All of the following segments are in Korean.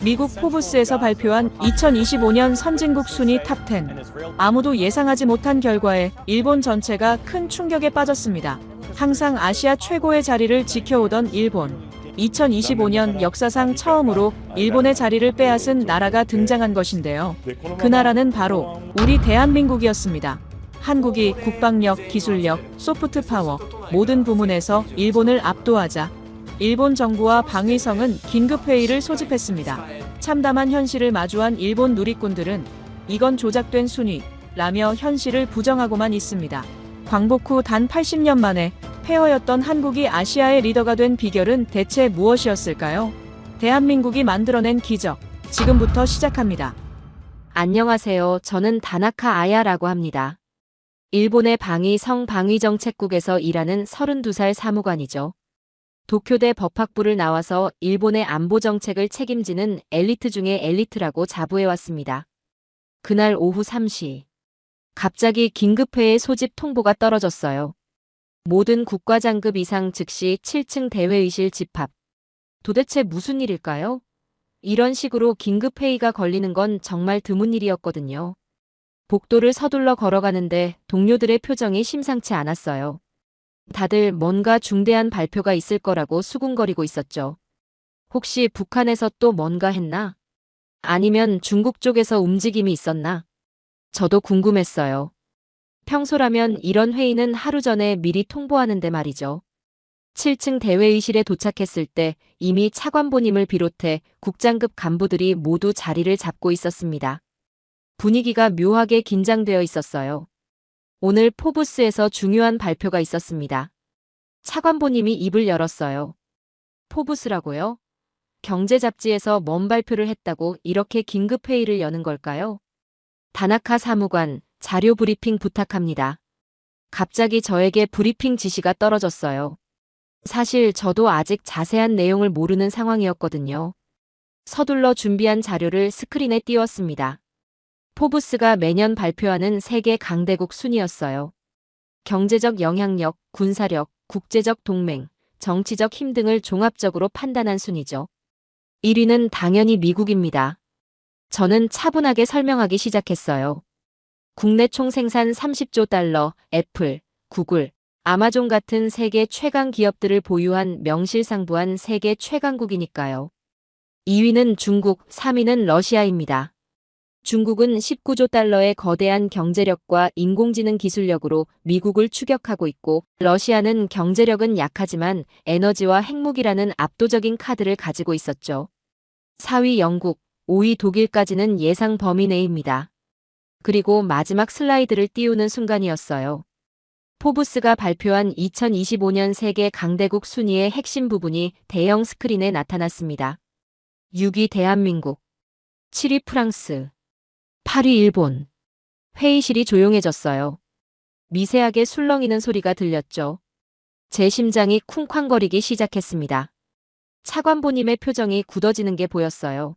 미국 포브스에서 발표한 2025년 선진국 순위 탑10. 아무도 예상하지 못한 결과에 일본 전체가 큰 충격에 빠졌습니다. 항상 아시아 최고의 자리를 지켜오던 일본. 2025년 역사상 처음으로 일본의 자리를 빼앗은 나라가 등장한 것인데요. 그 나라는 바로 우리 대한민국이었습니다. 한국이 국방력, 기술력, 소프트 파워 모든 부문에서 일본을 압도하자 일본 정부와 방위성은 긴급회의를 소집했습니다. 참담한 현실을 마주한 일본 누리꾼들은 이건 조작된 순위라며 현실을 부정하고만 있습니다. 광복 후 단 80년 만에 폐허였던 한국이 아시아의 리더가 된 비결은 대체 무엇이었을까요? 대한민국이 만들어낸 기적, 지금부터 시작합니다. 안녕하세요. 저는 다나카 아야라고 합니다. 일본의 방위성 방위정책국에서 일하는 32살 사무관이죠. 도쿄대 법학부를 나와서 일본의 안보정책을 책임지는 엘리트 중의 엘리트라고 자부해왔습니다. 그날 오후 3시. 갑자기 긴급회의 소집 통보가 떨어졌어요. 모든 국가장급 이상 즉시 7층 대회의실 집합. 도대체 무슨 일일까요? 이런 식으로 긴급회의가 걸리는 건 정말 드문 일이었거든요. 복도를 서둘러 걸어가는데 동료들의 표정이 심상치 않았어요. 다들 뭔가 중대한 발표가 있을 거라고 수군거리고 있었죠. 혹시 북한에서 또 뭔가 했나? 아니면 중국 쪽에서 움직임이 있었나? 저도 궁금했어요. 평소라면 이런 회의는 하루 전에 미리 통보하는데 말이죠. 7층 대회의실에 도착했을 때 이미 차관보님을 비롯해 국장급 간부들이 모두 자리를 잡고 있었습니다. 분위기가 묘하게 긴장되어 있었어요. 오늘 포브스에서 중요한 발표가 있었습니다. 차관보님이 입을 열었어요. 포브스라고요? 경제 잡지에서 뭔 발표를 했다고 이렇게 긴급 회의를 여는 걸까요? 다나카 사무관, 자료 브리핑 부탁합니다. 갑자기 저에게 브리핑 지시가 떨어졌어요. 사실 저도 아직 자세한 내용을 모르는 상황이었거든요. 서둘러 준비한 자료를 스크린에 띄웠습니다. 포브스가 매년 발표하는 세계 강대국 순위였어요. 경제적 영향력, 군사력, 국제적 동맹, 정치적 힘 등을 종합적으로 판단한 순위죠. 1위는 당연히 미국입니다. 저는 차분하게 설명하기 시작했어요. 국내 총생산 30조 달러, 애플, 구글, 아마존 같은 세계 최강 기업들을 보유한 명실상부한 세계 최강국이니까요. 2위는 중국, 3위는 러시아입니다. 중국은 19조 달러의 거대한 경제력과 인공지능 기술력으로 미국을 추격하고 있고, 러시아는 경제력은 약하지만 에너지와 핵무기라는 압도적인 카드를 가지고 있었죠. 4위 영국, 5위 독일까지는 예상 범위 내입니다. 그리고 마지막 슬라이드를 띄우는 순간이었어요. 포브스가 발표한 2025년 세계 강대국 순위의 핵심 부분이 대형 스크린에 나타났습니다. 6위 대한민국, 7위 프랑스, 8위 일본. 회의실이 조용해졌어요. 미세하게 술렁이는 소리가 들렸죠. 제 심장이 쿵쾅거리기 시작했습니다. 차관보님의 표정이 굳어지는 게 보였어요.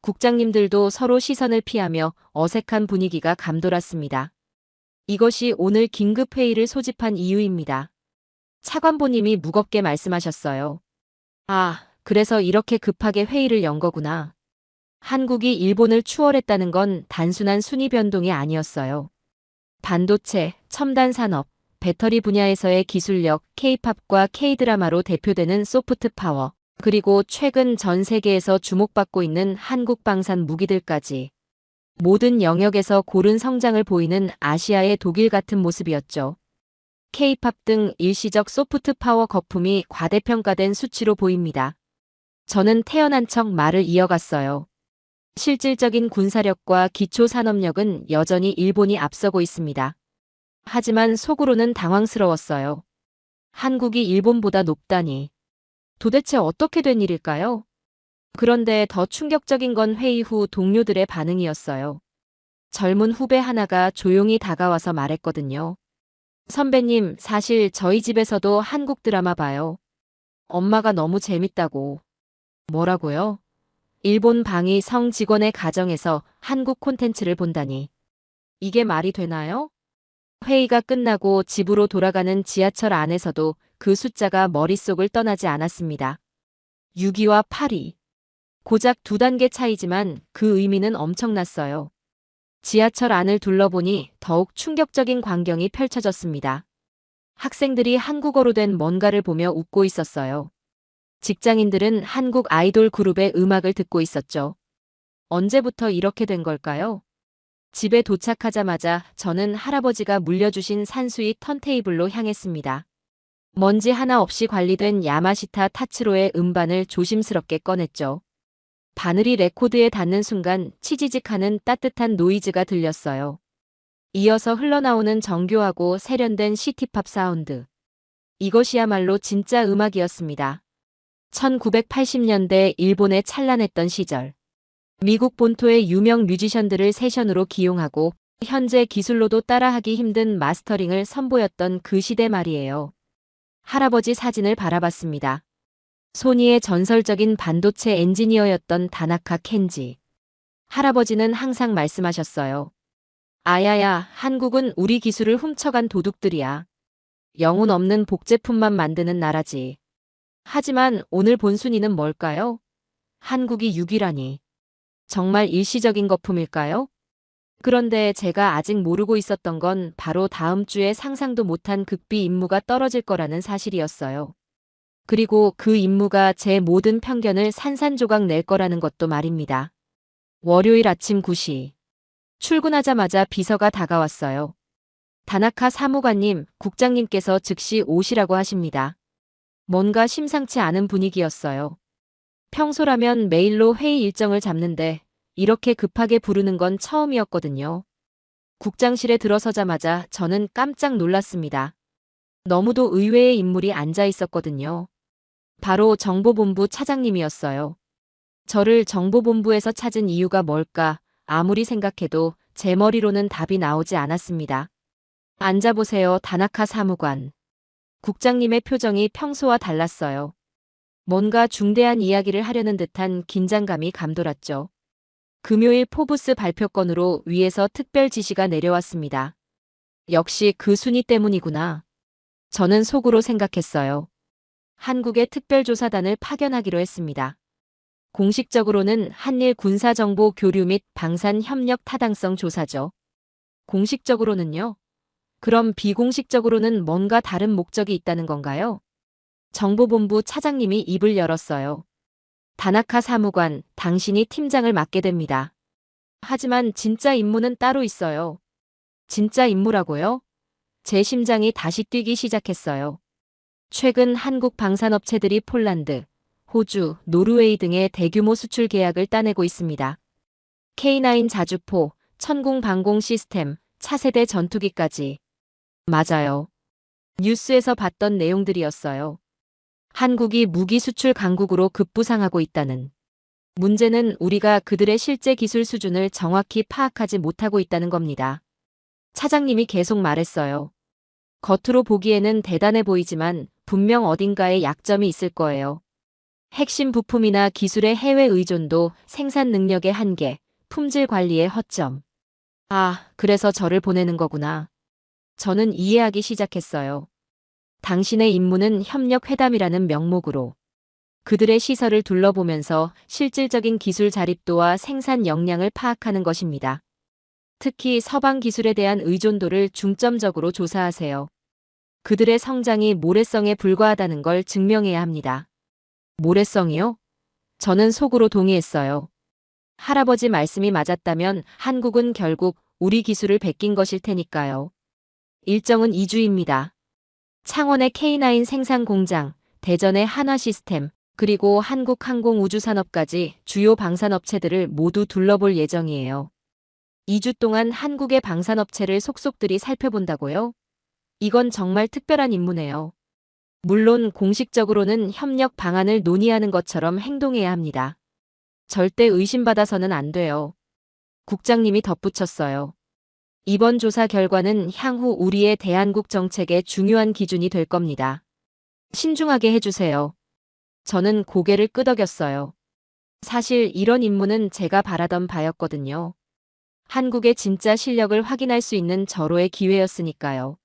국장님들도 서로 시선을 피하며 어색한 분위기가 감돌았습니다. 이것이 오늘 긴급회의를 소집한 이유입니다. 차관보님이 무겁게 말씀하셨어요. 아, 그래서 이렇게 급하게 회의를 연 거구나. 한국이 일본을 추월했다는 건 단순한 순위 변동이 아니었어요. 반도체, 첨단 산업, 배터리 분야에서의 기술력, K-팝과 K-드라마로 대표되는 소프트 파워, 그리고 최근 전 세계에서 주목받고 있는 한국 방산 무기들까지 모든 영역에서 고른 성장을 보이는 아시아의 독일 같은 모습이었죠. K-팝 등 일시적 소프트 파워 거품이 과대평가된 수치로 보입니다. 저는 태연한 척 말을 이어갔어요. 실질적인 군사력과 기초산업력은 여전히 일본이 앞서고 있습니다. 하지만 속으로는 당황스러웠어요. 한국이 일본보다 높다니. 도대체 어떻게 된 일일까요? 그런데 더 충격적인 건 회의 후 동료들의 반응이었어요. 젊은 후배 하나가 조용히 다가와서 말했거든요. 선배님, 사실 저희 집에서도 한국 드라마 봐요. 엄마가 너무 재밌다고. 뭐라고요? 일본 방위성 직원의 가정에서 한국 콘텐츠를 본다니. 이게 말이 되나요? 회의가 끝나고 집으로 돌아가는 지하철 안에서도 그 숫자가 머릿속을 떠나지 않았습니다. 6위와 8위. 고작 2단계 차이지만 그 의미는 엄청났어요. 지하철 안을 둘러보니 더욱 충격적인 광경이 펼쳐졌습니다. 학생들이 한국어로 된 뭔가를 보며 웃고 있었어요. 직장인들은 한국 아이돌 그룹의 음악을 듣고 있었죠. 언제부터 이렇게 된 걸까요? 집에 도착하자마자 저는 할아버지가 물려주신 산수익 턴테이블로 향했습니다. 먼지 하나 없이 관리된 야마시타 타츠로의 음반을 조심스럽게 꺼냈죠. 바늘이 레코드에 닿는 순간 치지직하는 따뜻한 노이즈가 들렸어요. 이어서 흘러나오는 정교하고 세련된 시티팝 사운드. 이것이야말로 진짜 음악이었습니다. 1980년대 일본에 찬란했던 시절. 미국 본토의 유명 뮤지션들을 세션으로 기용하고 현재 기술로도 따라하기 힘든 마스터링을 선보였던 그 시대 말이에요. 할아버지 사진을 바라봤습니다. 소니의 전설적인 반도체 엔지니어였던 다나카 켄지. 할아버지는 항상 말씀하셨어요. 아야야, 한국은 우리 기술을 훔쳐간 도둑들이야. 영혼 없는 복제품만 만드는 나라지. 하지만 오늘 본 순위는 뭘까요? 한국이 6위라니. 정말 일시적인 거품일까요? 그런데 제가 아직 모르고 있었던 건 바로 다음 주에 상상도 못한 극비 임무가 떨어질 거라는 사실이었어요. 그리고 그 임무가 제 모든 편견을 산산조각 낼 거라는 것도 말입니다. 월요일 아침 9시. 출근하자마자 비서가 다가왔어요. 다나카 사무관님, 국장님께서 즉시 오시라고 하십니다. 뭔가 심상치 않은 분위기였어요. 평소라면 메일로 회의 일정을 잡는데 이렇게 급하게 부르는 건 처음이었거든요. 국장실에 들어서자마자 저는 깜짝 놀랐습니다. 너무도 의외의 인물이 앉아 있었거든요. 바로 정보본부 차장님이었어요. 저를 정보본부에서 찾은 이유가 뭘까 아무리 생각해도 제 머리로는 답이 나오지 않았습니다. 앉아보세요, 다나카 사무관. 국장님의 표정이 평소와 달랐어요. 뭔가 중대한 이야기를 하려는 듯한 긴장감이 감돌았죠. 금요일 포브스 발표건으로 위에서 특별 지시가 내려왔습니다. 역시 그 순위 때문이구나. 저는 속으로 생각했어요. 한국의 특별조사단을 파견하기로 했습니다. 공식적으로는 한일 군사정보 교류 및 방산 협력 타당성 조사죠. 공식적으로는요? 그럼 비공식적으로는 뭔가 다른 목적이 있다는 건가요? 정보본부 차장님이 입을 열었어요. 다나카 사무관, 당신이 팀장을 맡게 됩니다. 하지만 진짜 임무는 따로 있어요. 진짜 임무라고요? 제 심장이 다시 뛰기 시작했어요. 최근 한국 방산업체들이 폴란드, 호주, 노르웨이 등의 대규모 수출 계약을 따내고 있습니다. K9 자주포, 천궁 방공 시스템, 차세대 전투기까지. 맞아요. 뉴스에서 봤던 내용들이었어요. 한국이 무기 수출 강국으로 급부상하고 있다는. 문제는 우리가 그들의 실제 기술 수준을 정확히 파악하지 못하고 있다는 겁니다. 차장님이 계속 말했어요. 겉으로 보기에는 대단해 보이지만 분명 어딘가에 약점이 있을 거예요. 핵심 부품이나 기술의 해외 의존도, 생산 능력의 한계, 품질 관리의 허점. 아, 그래서 저를 보내는 거구나. 저는 이해하기 시작했어요. 당신의 임무는 협력회담이라는 명목으로 그들의 시설을 둘러보면서 실질적인 기술 자립도와 생산 역량을 파악하는 것입니다. 특히 서방 기술에 대한 의존도를 중점적으로 조사하세요. 그들의 성장이 모래성에 불과하다는 걸 증명해야 합니다. 모래성이요? 저는 속으로 동의했어요. 할아버지 말씀이 맞았다면 한국은 결국 우리 기술을 베낀 것일 테니까요. 일정은 2주입니다. 창원의 K9 생산 공장, 대전의 한화 시스템, 그리고 한국항공우주산업까지 주요 방산업체들을 모두 둘러볼 예정이에요. 2주 동안 한국의 방산업체를 속속들이 살펴본다고요? 이건 정말 특별한 임무네요. 물론 공식적으로는 협력 방안을 논의하는 것처럼 행동해야 합니다. 절대 의심받아서는 안 돼요. 국장님이 덧붙였어요. 이번 조사 결과는 향후 우리의 대한국 정책의 중요한 기준이 될 겁니다. 신중하게 해주세요. 저는 고개를 끄덕였어요. 사실 이런 임무는 제가 바라던 바였거든요. 한국의 진짜 실력을 확인할 수 있는 절호의 기회였으니까요.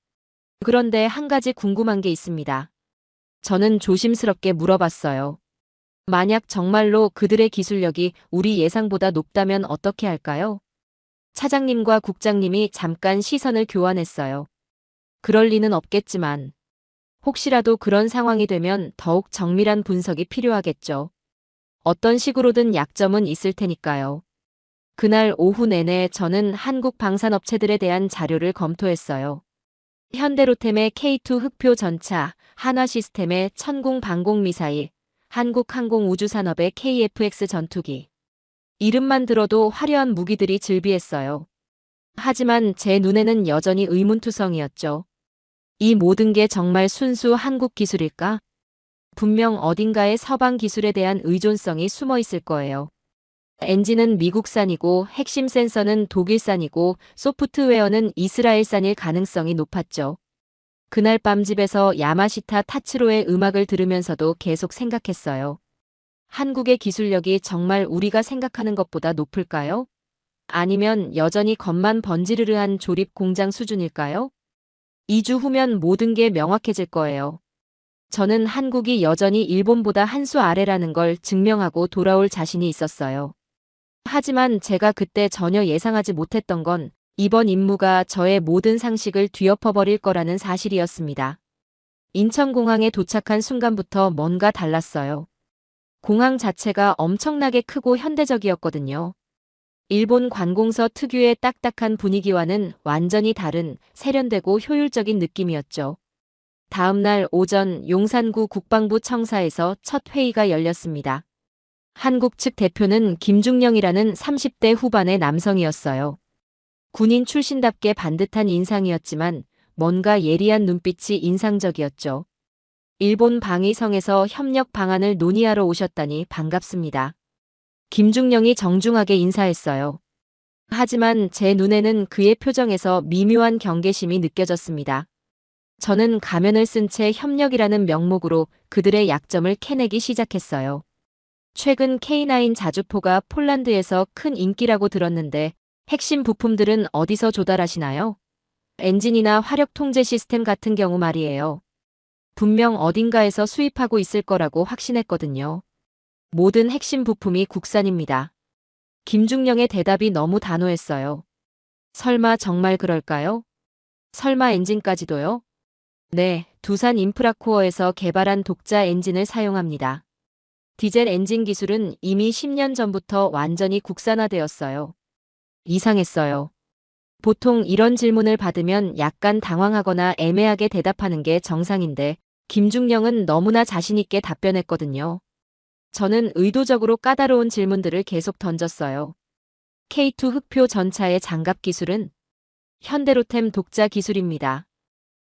그런데 한 가지 궁금한 게 있습니다. 저는 조심스럽게 물어봤어요. 만약 정말로 그들의 기술력이 우리 예상보다 높다면 어떻게 할까요? 차장님과 국장님이 잠깐 시선을 교환했어요. 그럴 리는 없겠지만, 혹시라도 그런 상황이 되면 더욱 정밀한 분석이 필요하겠죠. 어떤 식으로든 약점은 있을 테니까요. 그날 오후 내내 저는 한국 방산업체들에 대한 자료를 검토했어요. 현대로템의 K2 흑표 전차, 한화시스템의 천공 방공 미사일, 한국항공우주산업의 KF-X 전투기. 이름만 들어도 화려한 무기들이 즐비했어요. 하지만 제 눈에는 여전히 의문투성이었죠. 이 모든 게 정말 순수 한국 기술일까? 분명 어딘가에 서방 기술에 대한 의존성이 숨어 있을 거예요. 엔진은 미국산이고 핵심 센서는 독일산이고 소프트웨어는 이스라엘산일 가능성이 높았죠. 그날 밤 집에서 야마시타 타츠로의 음악을 들으면서도 계속 생각했어요. 한국의 기술력이 정말 우리가 생각하는 것보다 높을까요? 아니면 여전히 겉만 번지르르한 조립 공장 수준일까요? 2주 후면 모든 게 명확해질 거예요. 저는 한국이 여전히 일본보다 한 수 아래라는 걸 증명하고 돌아올 자신이 있었어요. 하지만 제가 그때 전혀 예상하지 못했던 건 이번 임무가 저의 모든 상식을 뒤엎어버릴 거라는 사실이었습니다. 인천공항에 도착한 순간부터 뭔가 달랐어요. 공항 자체가 엄청나게 크고 현대적이었거든요. 일본 관공서 특유의 딱딱한 분위기와는 완전히 다른 세련되고 효율적인 느낌이었죠. 다음 날 오전 용산구 국방부 청사에서 첫 회의가 열렸습니다. 한국 측 대표는 김중령이라는 30대 후반의 남성이었어요. 군인 출신답게 반듯한 인상이었지만 뭔가 예리한 눈빛이 인상적이었죠. 일본 방위성에서 협력 방안을 논의하러 오셨다니 반갑습니다. 김중령이 정중하게 인사했어요. 하지만 제 눈에는 그의 표정에서 미묘한 경계심이 느껴졌습니다. 저는 가면을 쓴 채 협력이라는 명목으로 그들의 약점을 캐내기 시작했어요. 최근 K9 자주포가 폴란드에서 큰 인기라고 들었는데 핵심 부품들은 어디서 조달하시나요? 엔진이나 화력 통제 시스템 같은 경우 말이에요. 분명 어딘가에서 수입하고 있을 거라고 확신했거든요. 모든 핵심 부품이 국산입니다. 김중령의 대답이 너무 단호했어요. 설마 정말 그럴까요? 설마 엔진까지도요? 네, 두산 인프라코어에서 개발한 독자 엔진을 사용합니다. 디젤 엔진 기술은 이미 10년 전부터 완전히 국산화되었어요. 이상했어요. 보통 이런 질문을 받으면 약간 당황하거나 애매하게 대답하는 게 정상인데 김중령은 너무나 자신있게 답변했거든요. 저는 의도적으로 까다로운 질문들을 계속 던졌어요. K2 흑표 전차의 장갑 기술은 현대로템 독자 기술입니다.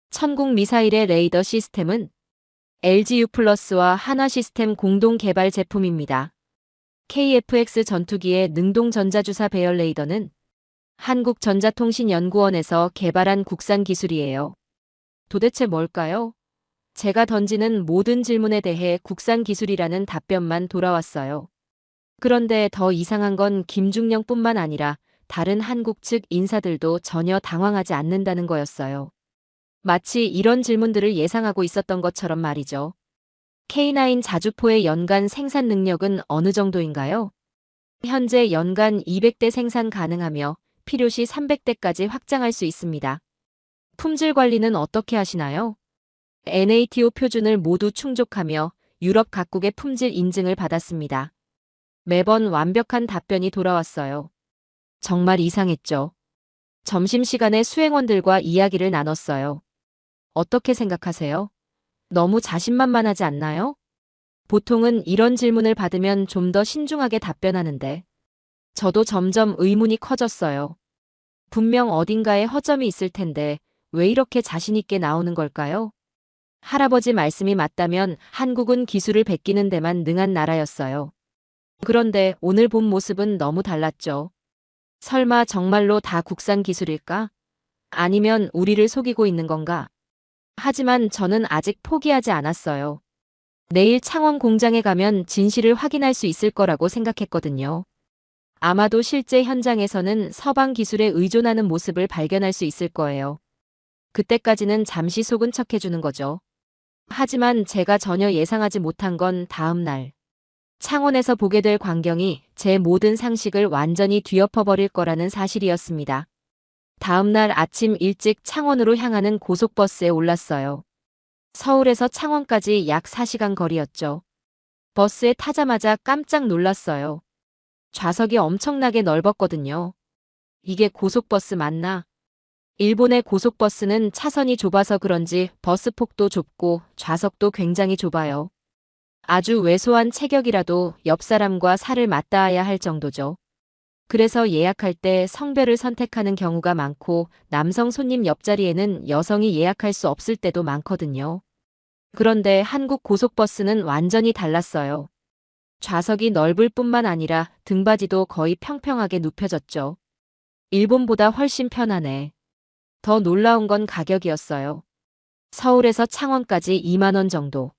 천공 미사일의 레이더 시스템은 LGU 플러스와 한화시스템 공동 개발 제품입니다. KF-X 전투기의 능동 전자주사 배열 레이더는 한국전자통신연구원에서 개발한 국산 기술이에요. 도대체 뭘까요? 제가 던지는 모든 질문에 대해 국산 기술이라는 답변만 돌아왔어요. 그런데 더 이상한 건 김중령뿐만 아니라 다른 한국 측 인사들도 전혀 당황하지 않는다는 거였어요. 마치 이런 질문들을 예상하고 있었던 것처럼 말이죠. K9 자주포의 연간 생산 능력은 어느 정도인가요? 현재 연간 200대 생산 가능하며 필요시 300대까지 확장할 수 있습니다. 품질 관리는 어떻게 하시나요? NATO 표준을 모두 충족하며 유럽 각국의 품질 인증을 받았습니다. 매번 완벽한 답변이 돌아왔어요. 정말 이상했죠. 점심시간에 수행원들과 이야기를 나눴어요. 어떻게 생각하세요? 너무 자신만만하지 않나요? 보통은 이런 질문을 받으면 좀 더 신중하게 답변하는데 저도 점점 의문이 커졌어요. 분명 어딘가에 허점이 있을 텐데 왜 이렇게 자신있게 나오는 걸까요? 할아버지 말씀이 맞다면 한국은 기술을 베끼는 데만 능한 나라였어요. 그런데 오늘 본 모습은 너무 달랐죠. 설마 정말로 다 국산 기술일까? 아니면 우리를 속이고 있는 건가? 하지만 저는 아직 포기하지 않았어요. 내일 창원 공장에 가면 진실을 확인할 수 있을 거라고 생각했거든요. 아마도 실제 현장에서는 서방 기술에 의존하는 모습을 발견할 수 있을 거예요. 그때까지는 잠시 속은 척 해주는 거죠. 하지만 제가 전혀 예상하지 못한 건 다음 날. 창원에서 보게 될 광경이 제 모든 상식을 완전히 뒤엎어버릴 거라는 사실이었습니다. 다음 날 아침 일찍 창원으로 향하는 고속버스에 올랐어요. 서울에서 창원까지 약 4시간 거리였죠. 버스에 타자마자 깜짝 놀랐어요. 좌석이 엄청나게 넓었거든요. 이게 고속버스 맞나? 일본의 고속버스는 차선이 좁아서 그런지 버스 폭도 좁고 좌석도 굉장히 좁아요. 아주 왜소한 체격이라도 옆 사람과 살을 맞닿아야 할 정도죠. 그래서 예약할 때 성별을 선택하는 경우가 많고 남성 손님 옆자리에는 여성이 예약할 수 없을 때도 많거든요. 그런데 한국 고속버스는 완전히 달랐어요. 좌석이 넓을 뿐만 아니라 등받이도 거의 평평하게 눕혀졌죠. 일본보다 훨씬 편하네. 더 놀라운 건 가격이었어요. 서울에서 창원까지 2만 원 정도.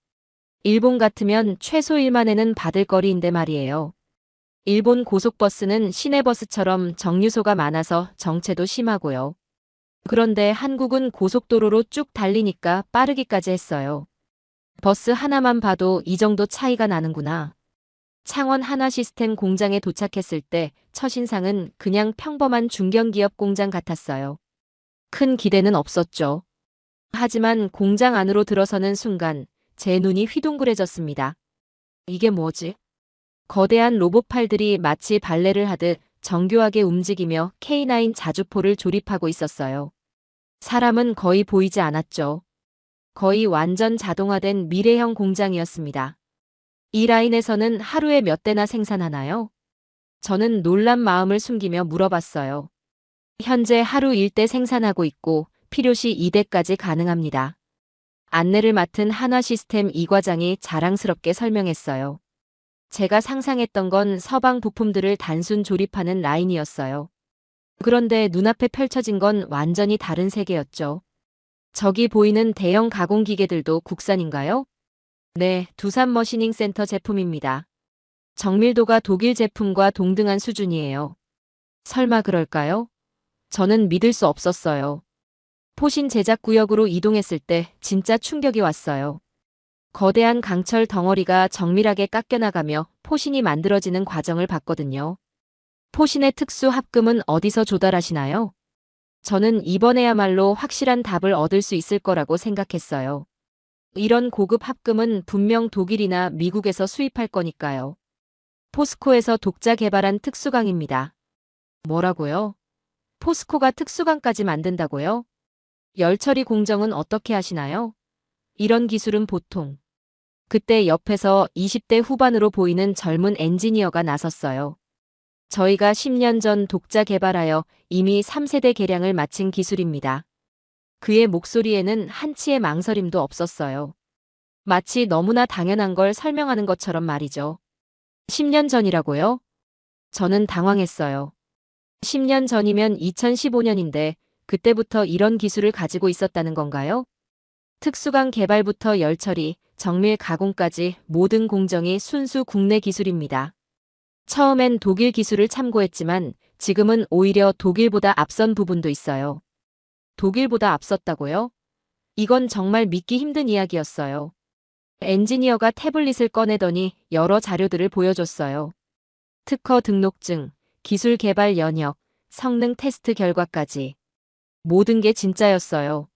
일본 같으면 최소 1만 엔은 받을 거리인데 말이에요. 일본 고속버스는 시내버스처럼 정류소가 많아서 정체도 심하고요. 그런데 한국은 고속도로로 쭉 달리니까 빠르기까지 했어요. 버스 하나만 봐도 이 정도 차이가 나는구나. 창원 하나시스템 공장에 도착했을 때 첫인상은 그냥 평범한 중견기업 공장 같았어요. 큰 기대는 없었죠. 하지만 공장 안으로 들어서는 순간 제 눈이 휘둥그레졌습니다. 이게 뭐지? 거대한 로봇팔들이 마치 발레를 하듯 정교하게 움직이며 K9 자주포를 조립하고 있었어요. 사람은 거의 보이지 않았죠. 거의 완전 자동화된 미래형 공장이었습니다. 이 라인에서는 하루에 몇 대나 생산하나요? 저는 놀란 마음을 숨기며 물어봤어요. 현재 하루 1대 생산하고 있고 필요시 2대까지 가능합니다. 안내를 맡은 한화시스템 이 과장이 자랑스럽게 설명했어요. 제가 상상했던 건 서방 부품들을 단순 조립하는 라인이었어요. 그런데 눈앞에 펼쳐진 건 완전히 다른 세계였죠. 저기 보이는 대형 가공 기계들도 국산인가요? 네, 두산 머시닝 센터 제품입니다. 정밀도가 독일 제품과 동등한 수준이에요. 설마 그럴까요? 저는 믿을 수 없었어요. 포신 제작 구역으로 이동했을 때 진짜 충격이 왔어요. 거대한 강철 덩어리가 정밀하게 깎여나가며 포신이 만들어지는 과정을 봤거든요. 포신의 특수 합금은 어디서 조달하시나요? 저는 이번에야말로 확실한 답을 얻을 수 있을 거라고 생각했어요. 이런 고급 합금은 분명 독일이나 미국에서 수입할 거니까요. 포스코에서 독자 개발한 특수강입니다. 뭐라고요? 포스코가 특수강까지 만든다고요? 열처리 공정은 어떻게 하시나요? 이런 기술은 보통. 그때 옆에서 20대 후반으로 보이는 젊은 엔지니어가 나섰어요. 저희가 10년 전 독자 개발하여 이미 3세대 개량을 마친 기술입니다. 그의 목소리에는 한치의 망설임도 없었어요. 마치 너무나 당연한 걸 설명하는 것처럼 말이죠. 10년 전이라고요? 저는 당황했어요. 10년 전이면 2015년인데 그때부터 이런 기술을 가지고 있었다는 건가요? 특수강 개발부터 열처리, 정밀 가공까지 모든 공정이 순수 국내 기술입니다. 처음엔 독일 기술을 참고했지만 지금은 오히려 독일보다 앞선 부분도 있어요. 독일보다 앞섰다고요? 이건 정말 믿기 힘든 이야기였어요. 엔지니어가 태블릿을 꺼내더니 여러 자료들을 보여줬어요. 특허 등록증, 기술 개발 연역, 성능 테스트 결과까지. 모든 게 진짜였어요.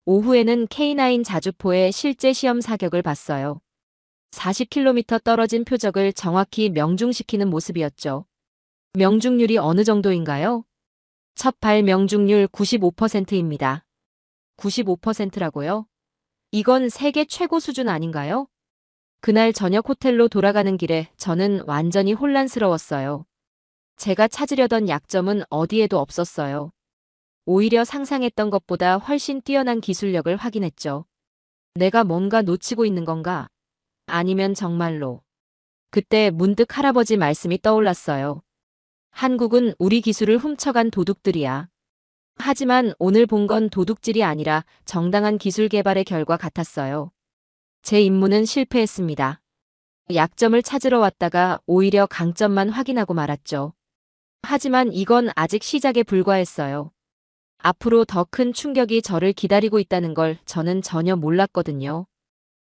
오후에는 K9 자주포의 실제 시험 사격을 봤어요. 40km 떨어진 표적을 정확히 명중시키는 모습이었죠. 명중률이 어느 정도인가요? 첫 발 명중률 95%입니다. 95%라고요? 이건 세계 최고 수준 아닌가요? 그날 저녁 호텔로 돌아가는 길에 저는 완전히 혼란스러웠어요. 제가 찾으려던 약점은 어디에도 없었어요. 오히려 상상했던 것보다 훨씬 뛰어난 기술력을 확인했죠. 내가 뭔가 놓치고 있는 건가? 아니면 정말로. 그때 문득 할아버지 말씀이 떠올랐어요. 한국은 우리 기술을 훔쳐간 도둑들이야. 하지만 오늘 본 건 도둑질이 아니라 정당한 기술 개발의 결과 같았어요. 제 임무는 실패했습니다. 약점을 찾으러 왔다가 오히려 강점만 확인하고 말았죠. 하지만 이건 아직 시작에 불과했어요. 앞으로 더 큰 충격이 저를 기다리고 있다는 걸 저는 전혀 몰랐거든요.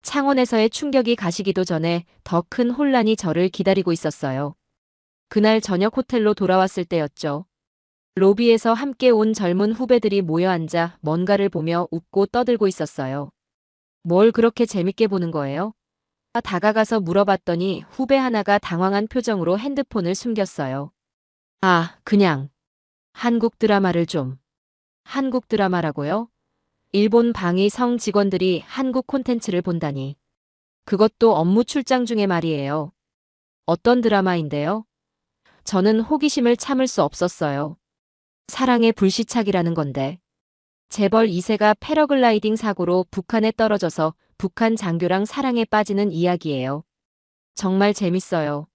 창원에서의 충격이 가시기도 전에 더 큰 혼란이 저를 기다리고 있었어요. 그날 저녁 호텔로 돌아왔을 때였죠. 로비에서 함께 온 젊은 후배들이 모여 앉아 뭔가를 보며 웃고 떠들고 있었어요. 뭘 그렇게 재밌게 보는 거예요? 다가가서 물어봤더니 후배 하나가 당황한 표정으로 핸드폰을 숨겼어요. 그냥 한국 드라마를 좀. 한국 드라마라고요? 일본 방위성 직원들이 한국 콘텐츠를 본다니. 그것도 업무 출장 중에 말이에요. 어떤 드라마인데요? 저는 호기심을 참을 수 없었어요. 사랑의 불시착이라는 건데. 재벌 2세가 패러글라이딩 사고로 북한에 떨어져서 북한 장교랑 사랑에 빠지는 이야기예요. 정말 재밌어요.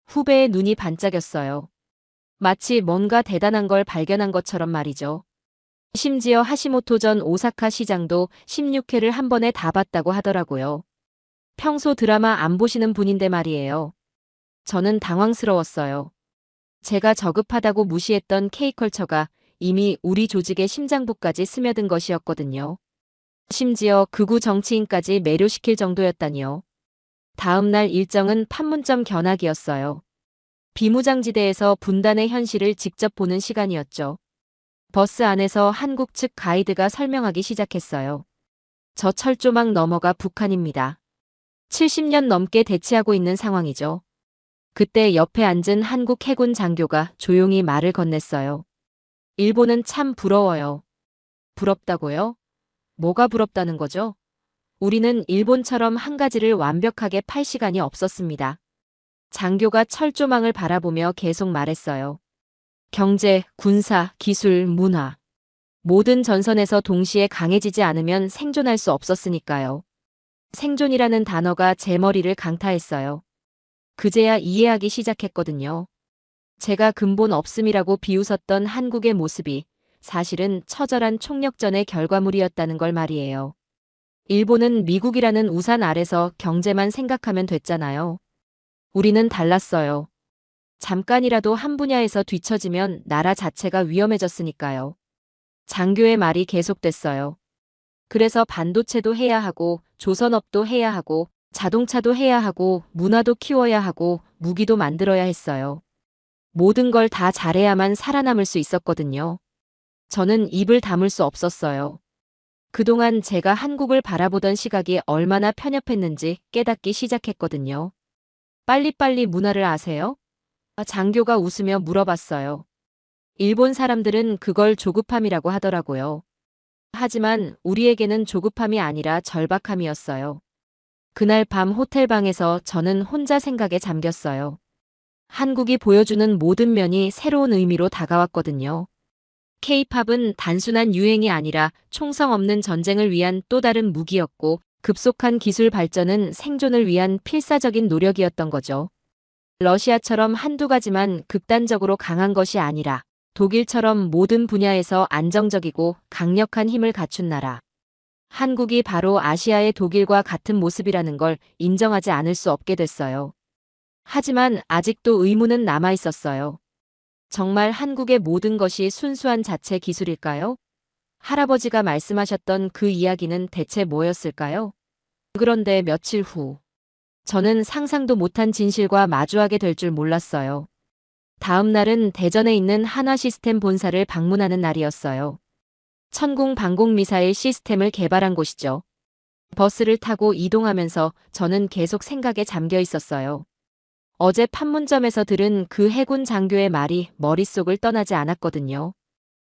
후배의 눈이 반짝였어요. 마치 뭔가 대단한 걸 발견한 것처럼 말이죠. 심지어 하시모토 전 오사카 시장도 16회를 한 번에 다 봤다고 하더라고요. 평소 드라마 안 보시는 분인데 말이에요. 저는 당황스러웠어요. 제가 저급하다고 무시했던 K컬처가 이미 우리 조직의 심장부까지 스며든 것이었거든요. 심지어 극우 정치인까지 매료시킬 정도였다니요. 다음 날 일정은 판문점 견학이었어요. 비무장지대에서 분단의 현실을 직접 보는 시간이었죠. 버스 안에서 한국 측 가이드가 설명하기 시작했어요. 저 철조망 너머가 북한입니다. 70년 넘게 대치하고 있는 상황이죠. 그때 옆에 앉은 한국 해군 장교가 조용히 말을 건넸어요. 일본은 참 부러워요. 부럽다고요? 뭐가 부럽다는 거죠? 우리는 일본처럼 한 가지를 완벽하게 팔 시간이 없었습니다. 장교가 철조망을 바라보며 계속 말했어요. 경제, 군사, 기술, 문화. 모든 전선에서 동시에 강해지지 않으면 생존할 수 없었으니까요. 생존이라는 단어가 제 머리를 강타했어요. 그제야 이해하기 시작했거든요. 제가 근본 없음이라고 비웃었던 한국의 모습이 사실은 처절한 총력전의 결과물이었다는 걸 말이에요. 일본은 미국이라는 우산 아래서 경제만 생각하면 됐잖아요. 우리는 달랐어요. 잠깐이라도 한 분야에서 뒤처지면 나라 자체가 위험해졌으니까요. 장교의 말이 계속됐어요. 그래서 반도체도 해야 하고, 조선업도 해야 하고, 자동차도 해야 하고, 문화도 키워야 하고, 무기도 만들어야 했어요. 모든 걸 다 잘해야만 살아남을 수 있었거든요. 저는 입을 다물 수 없었어요. 그동안 제가 한국을 바라보던 시각이 얼마나 편협했는지 깨닫기 시작했거든요. 빨리빨리 문화를 아세요? 장교가 웃으며 물어봤어요. 일본 사람들은 그걸 조급함이라고 하더라고요. 하지만 우리에게는 조급함이 아니라 절박함이었어요. 그날 밤 호텔방에서 저는 혼자 생각에 잠겼어요. 한국이 보여주는 모든 면이 새로운 의미로 다가왔거든요. K-팝은 단순한 유행이 아니라 총성 없는 전쟁을 위한 또 다른 무기였고, 급속한 기술 발전은 생존을 위한 필사적인 노력이었던 거죠. 러시아처럼 한두 가지만 극단적으로 강한 것이 아니라 독일처럼 모든 분야에서 안정적이고 강력한 힘을 갖춘 나라. 한국이 바로 아시아의 독일과 같은 모습이라는 걸 인정하지 않을 수 없게 됐어요. 하지만 아직도 의문은 남아 있었어요. 정말 한국의 모든 것이 순수한 자체 기술일까요? 할아버지가 말씀하셨던 그 이야기는 대체 뭐였을까요? 그런데 며칠 후, 저는 상상도 못한 진실과 마주하게 될 줄 몰랐어요. 다음 날은 대전에 있는 한화시스템 본사를 방문하는 날이었어요. 천궁 방공 미사일 시스템을 개발한 곳이죠. 버스를 타고 이동하면서 저는 계속 생각에 잠겨 있었어요. 어제 판문점에서 들은 그 해군 장교의 말이 머릿속을 떠나지 않았거든요.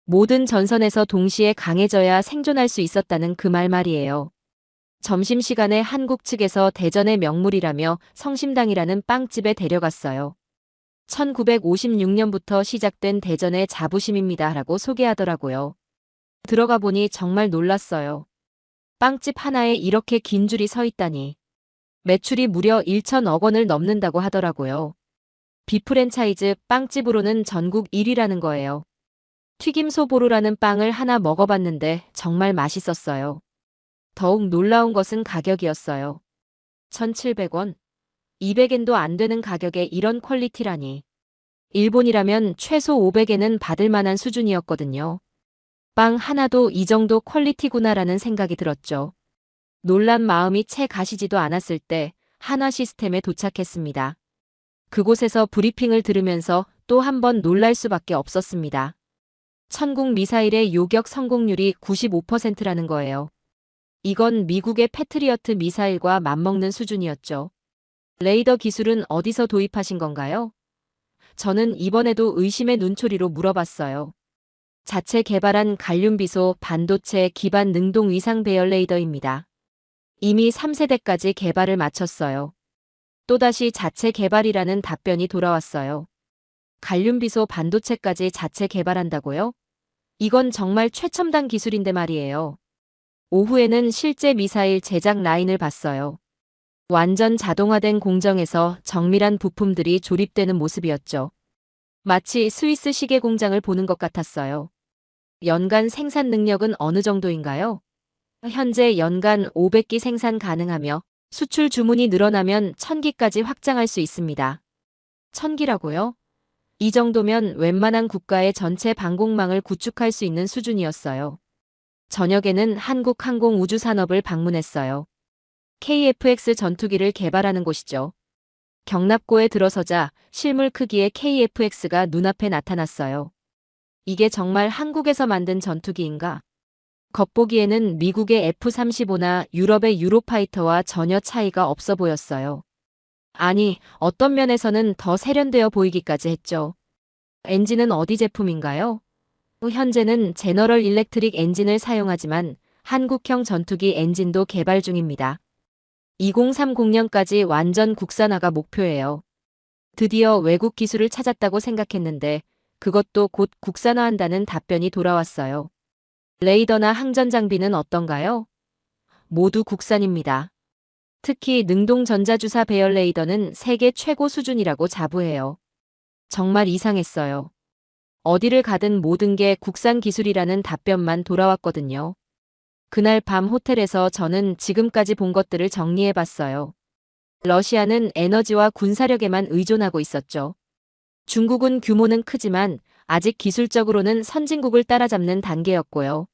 모든 전선에서 동시에 강해져야 생존할 수 있었다는 그 말이에요. 점심시간에 한국 측에서 대전의 명물이라며 성심당이라는 빵집에 데려갔어요. 1956년부터 시작된 대전의 자부심입니다 라고 소개하더라고요. 들어가 보니 정말 놀랐어요. 빵집 하나에 이렇게 긴 줄이 서 있다니. 매출이 무려 1천억 원을 넘는다고 하더라고요. 비프랜차이즈 빵집으로는 전국 1위라는 거예요. 튀김소보루라는 빵을 하나 먹어봤는데 정말 맛있었어요. 더욱 놀라운 것은 가격이었어요. 1,700원? 200엔도 안 되는 가격에 이런 퀄리티라니. 일본이라면 최소 500엔은 받을 만한 수준이었거든요. 빵 하나도 이 정도 퀄리티구나라는 생각이 들었죠. 놀란 마음이 채 가시지도 않았을 때 한화 시스템에 도착했습니다. 그곳에서 브리핑을 들으면서 또 한 번 놀랄 수밖에 없었습니다. 천국 미사일의 요격 성공률이 95%라는 거예요. 이건 미국의 패트리어트 미사일과 맞먹는 수준이었죠. 레이더 기술은 어디서 도입하신 건가요? 저는 이번에도 의심의 눈초리로 물어봤어요. 자체 개발한 갈륨비소 반도체 기반 능동 위상 배열 레이더입니다. 이미 3세대까지 개발을 마쳤어요. 또다시 자체 개발이라는 답변이 돌아왔어요. 갈륨비소 반도체까지 자체 개발한다고요? 이건 정말 최첨단 기술인데 말이에요. 오후에는 실제 미사일 제작 라인을 봤어요. 완전 자동화된 공정에서 정밀한 부품들이 조립되는 모습이었죠. 마치 스위스 시계 공장을 보는 것 같았어요. 연간 생산 능력은 어느 정도인가요? 현재 연간 500기 생산 가능하며 수출 주문이 늘어나면 1000기까지 확장할 수 있습니다. 1000기라고요? 이 정도면 웬만한 국가의 전체 방공망을 구축할 수 있는 수준이었어요. 저녁에는 한국항공우주산업을 방문했어요. KF-X 전투기를 개발하는 곳이죠. 경납고에 들어서자 실물 크기의 KF-X가 눈앞에 나타났어요. 이게 정말 한국에서 만든 전투기인가? 겉보기에는 미국의 F-35나 유럽의 유로파이터와 전혀 차이가 없어 보였어요. 아니, 어떤 면에서는 더 세련되어 보이기까지 했죠. 엔진은 어디 제품인가요? 현재는 제너럴 일렉트릭 엔진을 사용하지만 한국형 전투기 엔진도 개발 중입니다. 2030년까지 완전 국산화가 목표예요. 드디어 외국 기술을 찾았다고 생각했는데 그것도 곧 국산화한다는 답변이 돌아왔어요. 레이더나 항전 장비는 어떤가요? 모두 국산입니다. 특히 능동 전자주사 배열 레이더는 세계 최고 수준이라고 자부해요. 정말 이상했어요. 어디를 가든 모든 게 국산 기술이라는 답변만 돌아왔거든요. 그날 밤 호텔에서 저는 지금까지 본 것들을 정리해봤어요. 러시아는 에너지와 군사력에만 의존하고 있었죠. 중국은 규모는 크지만 아직 기술적으로는 선진국을 따라잡는 단계였고요.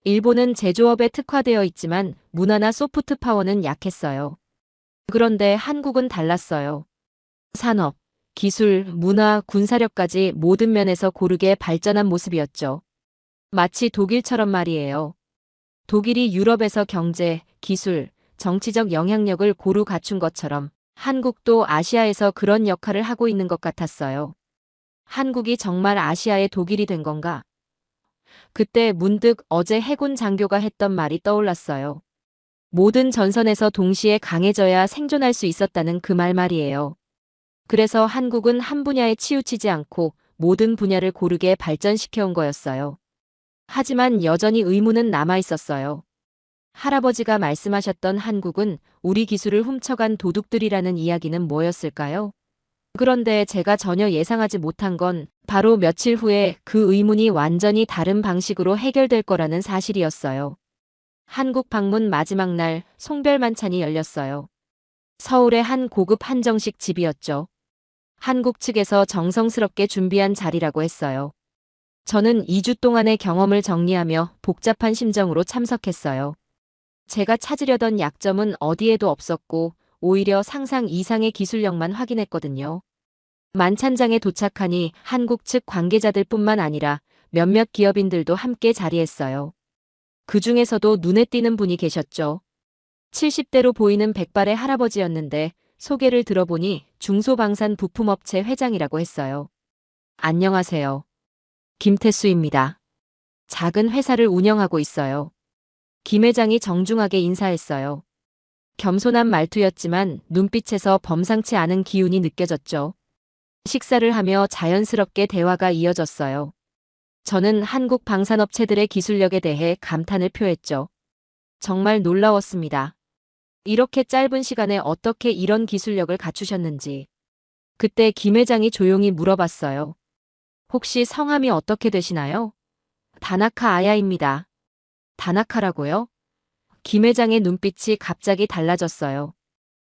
일본은 제조업에 특화되어 있지만 문화나 소프트 파워는 약했어요. 그런데 한국은 달랐어요. 산업, 기술, 문화, 군사력까지 모든 면에서 고르게 발전한 모습이었죠. 마치 독일처럼 말이에요. 독일이 유럽에서 경제, 기술, 정치적 영향력을 고루 갖춘 것처럼 한국도 아시아에서 그런 역할을 하고 있는 것 같았어요. 한국이 정말 아시아의 독일이 된 건가? 그때 문득 어제 해군 장교가 했던 말이 떠올랐어요. 모든 전선에서 동시에 강해져야 생존할 수 있었다는 그 말이에요. 그래서 한국은 한 분야에 치우치지 않고 모든 분야를 고르게 발전시켜온 거였어요. 하지만 여전히 의문은 남아있었어요. 할아버지가 말씀하셨던 한국은 우리 기술을 훔쳐간 도둑들이라는 이야기는 뭐였을까요? 그런데 제가 전혀 예상하지 못한 건 바로 며칠 후에 그 의문이 완전히 다른 방식으로 해결될 거라는 사실이었어요. 한국 방문 마지막 날 송별 만찬이 열렸어요. 서울의 한 고급 한정식 집이었죠. 한국 측에서 정성스럽게 준비한 자리라고 했어요. 저는 2주 동안의 경험을 정리하며 복잡한 심정으로 참석했어요. 제가 찾으려던 약점은 어디에도 없었고 오히려 상상 이상의 기술력만 확인했거든요. 만찬장에 도착하니 한국 측 관계자들뿐만 아니라 몇몇 기업인들도 함께 자리했어요. 그 중에서도 눈에 띄는 분이 계셨죠. 70대로 보이는 백발의 할아버지였는데 소개를 들어보니 중소방산 부품업체 회장이라고 했어요. 안녕하세요. 김태수입니다. 작은 회사를 운영하고 있어요. 김 회장이 정중하게 인사했어요. 겸손한 말투였지만 눈빛에서 범상치 않은 기운이 느껴졌죠. 식사를 하며 자연스럽게 대화가 이어졌어요. 저는 한국 방산업체들의 기술력에 대해 감탄을 표했죠. 정말 놀라웠습니다. 이렇게 짧은 시간에 어떻게 이런 기술력을 갖추셨는지. 그때 김 회장이 조용히 물어봤어요. 혹시 성함이 어떻게 되시나요? 다나카 아야입니다. 다나카라고요? 김 회장의 눈빛이 갑자기 달라졌어요.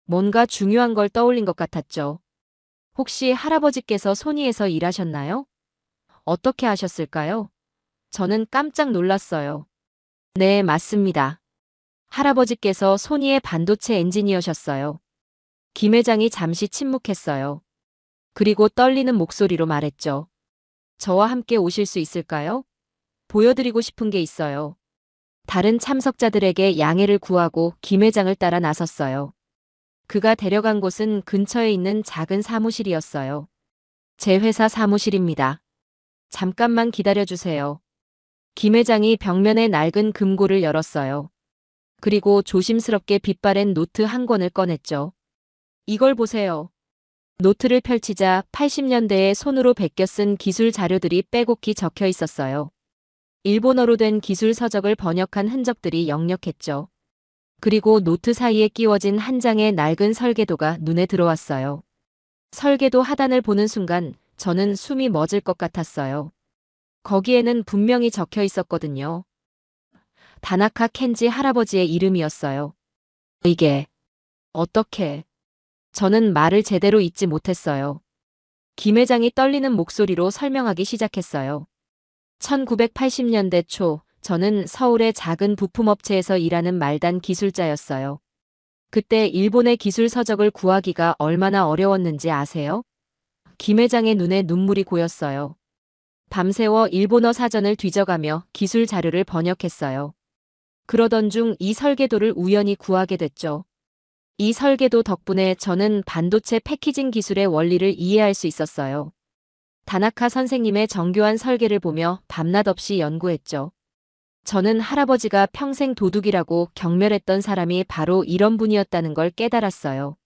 뭔가 중요한 걸 떠올린 것 같았죠. 혹시 할아버지께서 소니에서 일하셨나요? 어떻게 하셨을까요? 저는 깜짝 놀랐어요. 네, 맞습니다. 할아버지께서 소니의 반도체 엔지니어셨어요. 김 회장이 잠시 침묵했어요. 그리고 떨리는 목소리로 말했죠. 저와 함께 오실 수 있을까요? 보여드리고 싶은 게 있어요. 다른 참석자들에게 양해를 구하고 김 회장을 따라 나섰어요. 그가 데려간 곳은 근처에 있는 작은 사무실이었어요. 제 회사 사무실입니다. 잠깐만 기다려주세요. 김 회장이 벽면의 낡은 금고를 열었어요. 그리고 조심스럽게 빛바랜 노트 한 권을 꺼냈죠. 이걸 보세요. 노트를 펼치자 80년대에 손으로 베껴 쓴 기술 자료들이 빼곡히 적혀 있었어요. 일본어로 된 기술 서적을 번역한 흔적들이 역력했죠. 그리고 노트 사이에 끼워진 한 장의 낡은 설계도가 눈에 들어왔어요. 설계도 하단을 보는 순간 저는 숨이 멎을 것 같았어요. 거기에는 분명히 적혀 있었거든요. 다나카 켄지 할아버지의 이름이었어요. 이게 어떻게? 저는 말을 제대로 잇지 못했어요. 김 회장이 떨리는 목소리로 설명하기 시작했어요. 1980년대 초 저는 서울의 작은 부품업체에서 일하는 말단 기술자였어요. 그때 일본의 기술 서적을 구하기가 얼마나 어려웠는지 아세요? 김 회장의 눈에 눈물이 고였어요. 밤새워 일본어 사전을 뒤져가며 기술 자료를 번역했어요. 그러던 중 이 설계도를 우연히 구하게 됐죠. 이 설계도 덕분에 저는 반도체 패키징 기술의 원리를 이해할 수 있었어요. 다나카 선생님의 정교한 설계를 보며 밤낮 없이 연구했죠. 저는 할아버지가 평생 도둑이라고 경멸했던 사람이 바로 이런 분이었다는 걸 깨달았어요.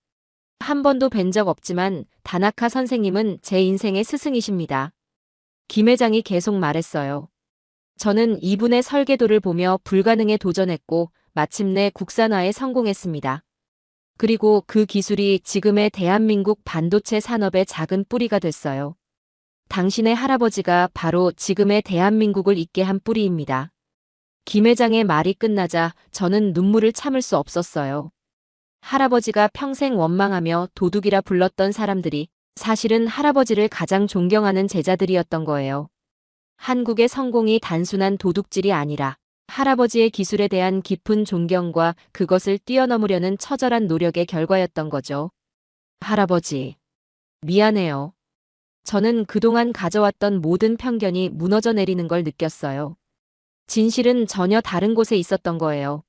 한 번도 뵌 적 없지만 다나카 선생님은 제 인생의 스승이십니다. 김 회장이 계속 말했어요. 저는 이분의 설계도를 보며 불가능에 도전했고 마침내 국산화에 성공했습니다. 그리고 그 기술이 지금의 대한민국 반도체 산업의 작은 뿌리가 됐어요. 당신의 할아버지가 바로 지금의 대한민국을 잇게 한 뿌리입니다. 김 회장의 말이 끝나자 저는 눈물을 참을 수 없었어요. 할아버지가 평생 원망하며 도둑이라 불렀던 사람들이 사실은 할아버지를 가장 존경하는 제자들이었던 거예요. 한국의 성공이 단순한 도둑질이 아니라 할아버지의 기술에 대한 깊은 존경과 그것을 뛰어넘으려는 처절한 노력의 결과였던 거죠. 할아버지, 미안해요. 저는 그동안 가져왔던 모든 편견이 무너져 내리는 걸 느꼈어요. 진실은 전혀 다른 곳에 있었던 거예요.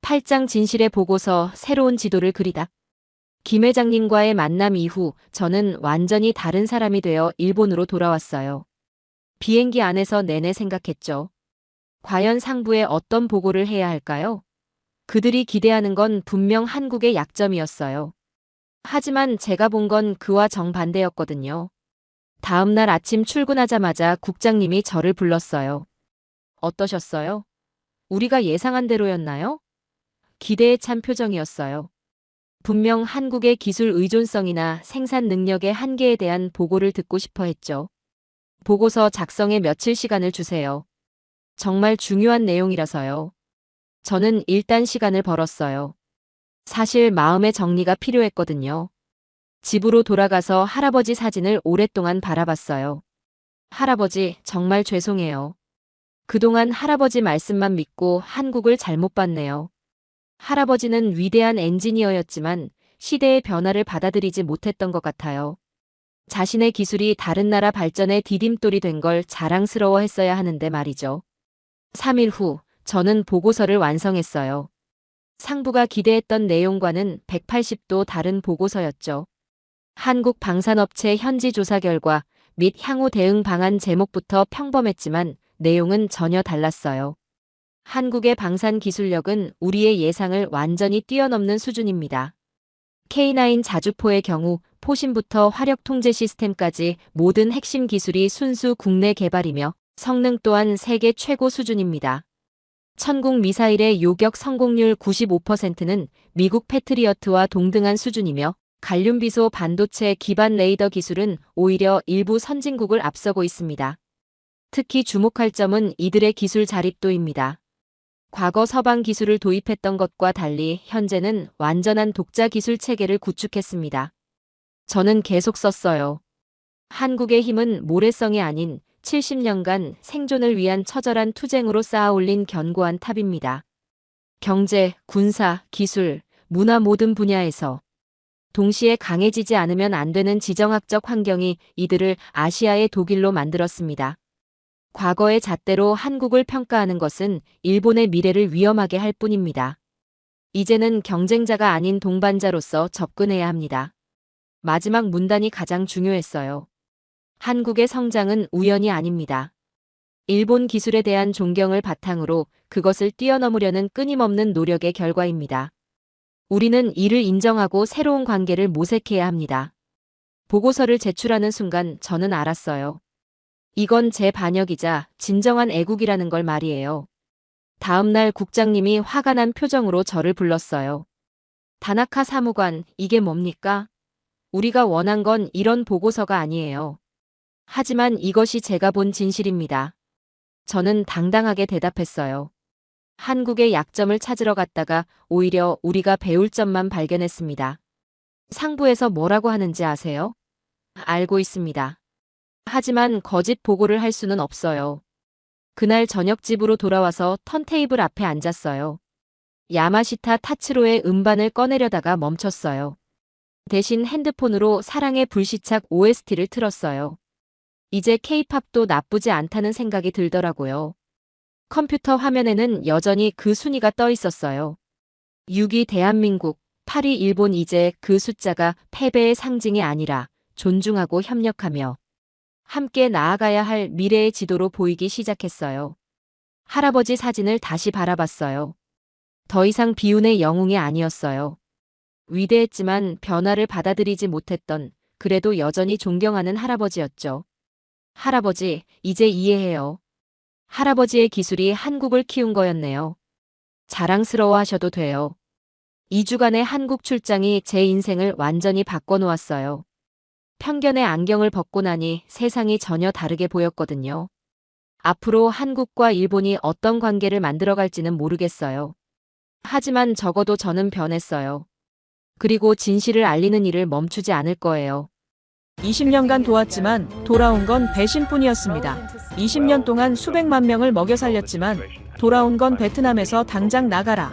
8장 진실의 보고서 새로운 지도를 그리다. 김 회장님과의 만남 이후 저는 완전히 다른 사람이 되어 일본으로 돌아왔어요. 비행기 안에서 내내 생각했죠. 과연 상부에 어떤 보고를 해야 할까요? 그들이 기대하는 건 분명 한국의 약점이었어요. 하지만 제가 본 건 그와 정반대였거든요. 다음 날 아침 출근하자마자 국장님이 저를 불렀어요. 어떠셨어요? 우리가 예상한 대로였나요? 기대에 찬 표정이었어요. 분명 한국의 기술 의존성이나 생산 능력의 한계에 대한 보고를 듣고 싶어 했죠. 보고서 작성에 며칠 시간을 주세요. 정말 중요한 내용이라서요. 저는 일단 시간을 벌었어요. 사실 마음의 정리가 필요했거든요. 집으로 돌아가서 할아버지 사진을 오랫동안 바라봤어요. 할아버지, 정말 죄송해요. 그동안 할아버지 말씀만 믿고 한국을 잘못 봤네요. 할아버지는 위대한 엔지니어였지만 시대의 변화를 받아들이지 못했던 것 같아요. 자신의 기술이 다른 나라 발전의 디딤돌이 된 걸 자랑스러워했어야 하는데 말이죠. 3일 후 저는 보고서를 완성했어요. 상부가 기대했던 내용과는 180도 다른 보고서였죠. 한국 방산업체 현지 조사 결과 및 향후 대응 방안 제목부터 평범했지만 내용은 전혀 달랐어요. 한국의 방산 기술력은 우리의 예상을 완전히 뛰어넘는 수준입니다. K9 자주포의 경우 포신부터 화력 통제 시스템까지 모든 핵심 기술이 순수 국내 개발이며 성능 또한 세계 최고 수준입니다. 천국 미사일의 요격 성공률 95%는 미국 패트리어트와 동등한 수준이며 갈륨비소 반도체 기반 레이더 기술은 오히려 일부 선진국을 앞서고 있습니다. 특히 주목할 점은 이들의 기술 자립도입니다. 과거 서방 기술을 도입했던 것과 달리 현재는 완전한 독자 기술 체계를 구축했습니다. 저는 계속 썼어요. 한국의 힘은 모래성이 아닌 70년간 생존을 위한 처절한 투쟁으로 쌓아올린 견고한 탑입니다. 경제, 군사, 기술, 문화 모든 분야에서 동시에 강해지지 않으면 안 되는 지정학적 환경이 이들을 아시아의 독일로 만들었습니다. 과거의 잣대로 한국을 평가하는 것은 일본의 미래를 위험하게 할 뿐입니다. 이제는 경쟁자가 아닌 동반자로서 접근해야 합니다. 마지막 문단이 가장 중요했어요. 한국의 성장은 우연이 아닙니다. 일본 기술에 대한 존경을 바탕으로 그것을 뛰어넘으려는 끊임없는 노력의 결과입니다. 우리는 이를 인정하고 새로운 관계를 모색해야 합니다. 보고서를 제출하는 순간 저는 알았어요. 이건 제 반역이자 진정한 애국이라는 걸 말이에요. 다음 날 국장님이 화가 난 표정으로 저를 불렀어요. 다나카 사무관, 이게 뭡니까? 우리가 원한 건 이런 보고서가 아니에요. 하지만 이것이 제가 본 진실입니다. 저는 당당하게 대답했어요. 한국의 약점을 찾으러 갔다가 오히려 우리가 배울 점만 발견했습니다. 상부에서 뭐라고 하는지 아세요? 알고 있습니다. 하지만 거짓 보고를 할 수는 없어요. 그날 저녁 집으로 돌아와서 턴테이블 앞에 앉았어요. 야마시타 타츠로의 음반을 꺼내려다가 멈췄어요. 대신 핸드폰으로 사랑의 불시착 OST를 틀었어요. 이제 케이팝도 나쁘지 않다는 생각이 들더라고요. 컴퓨터 화면에는 여전히 그 순위가 떠 있었어요. 6위 대한민국, 8위 일본. 이제 그 숫자가 패배의 상징이 아니라 존중하고 협력하며 함께 나아가야 할 미래의 지도로 보이기 시작했어요. 할아버지 사진을 다시 바라봤어요. 더 이상 비운의 영웅이 아니었어요. 위대했지만 변화를 받아들이지 못했던, 그래도 여전히 존경하는 할아버지였죠. 할아버지, 이제 이해해요. 할아버지의 기술이 한국을 키운 거였네요. 자랑스러워 하셔도 돼요. 2주간의 한국 출장이 제 인생을 완전히 바꿔놓았어요. 편견의 안경을 벗고 나니 세상이 전혀 다르게 보였거든요. 앞으로 한국과 일본이 어떤 관계를 만들어갈지는 모르겠어요. 하지만 적어도 저는 변했어요. 그리고 진실을 알리는 일을 멈추지 않을 거예요. 20년간 도왔지만 돌아온 건 배신뿐이었습니다. 20년 동안 수백만 명을 먹여 살렸지만 돌아온 건 베트남에서 당장 나가라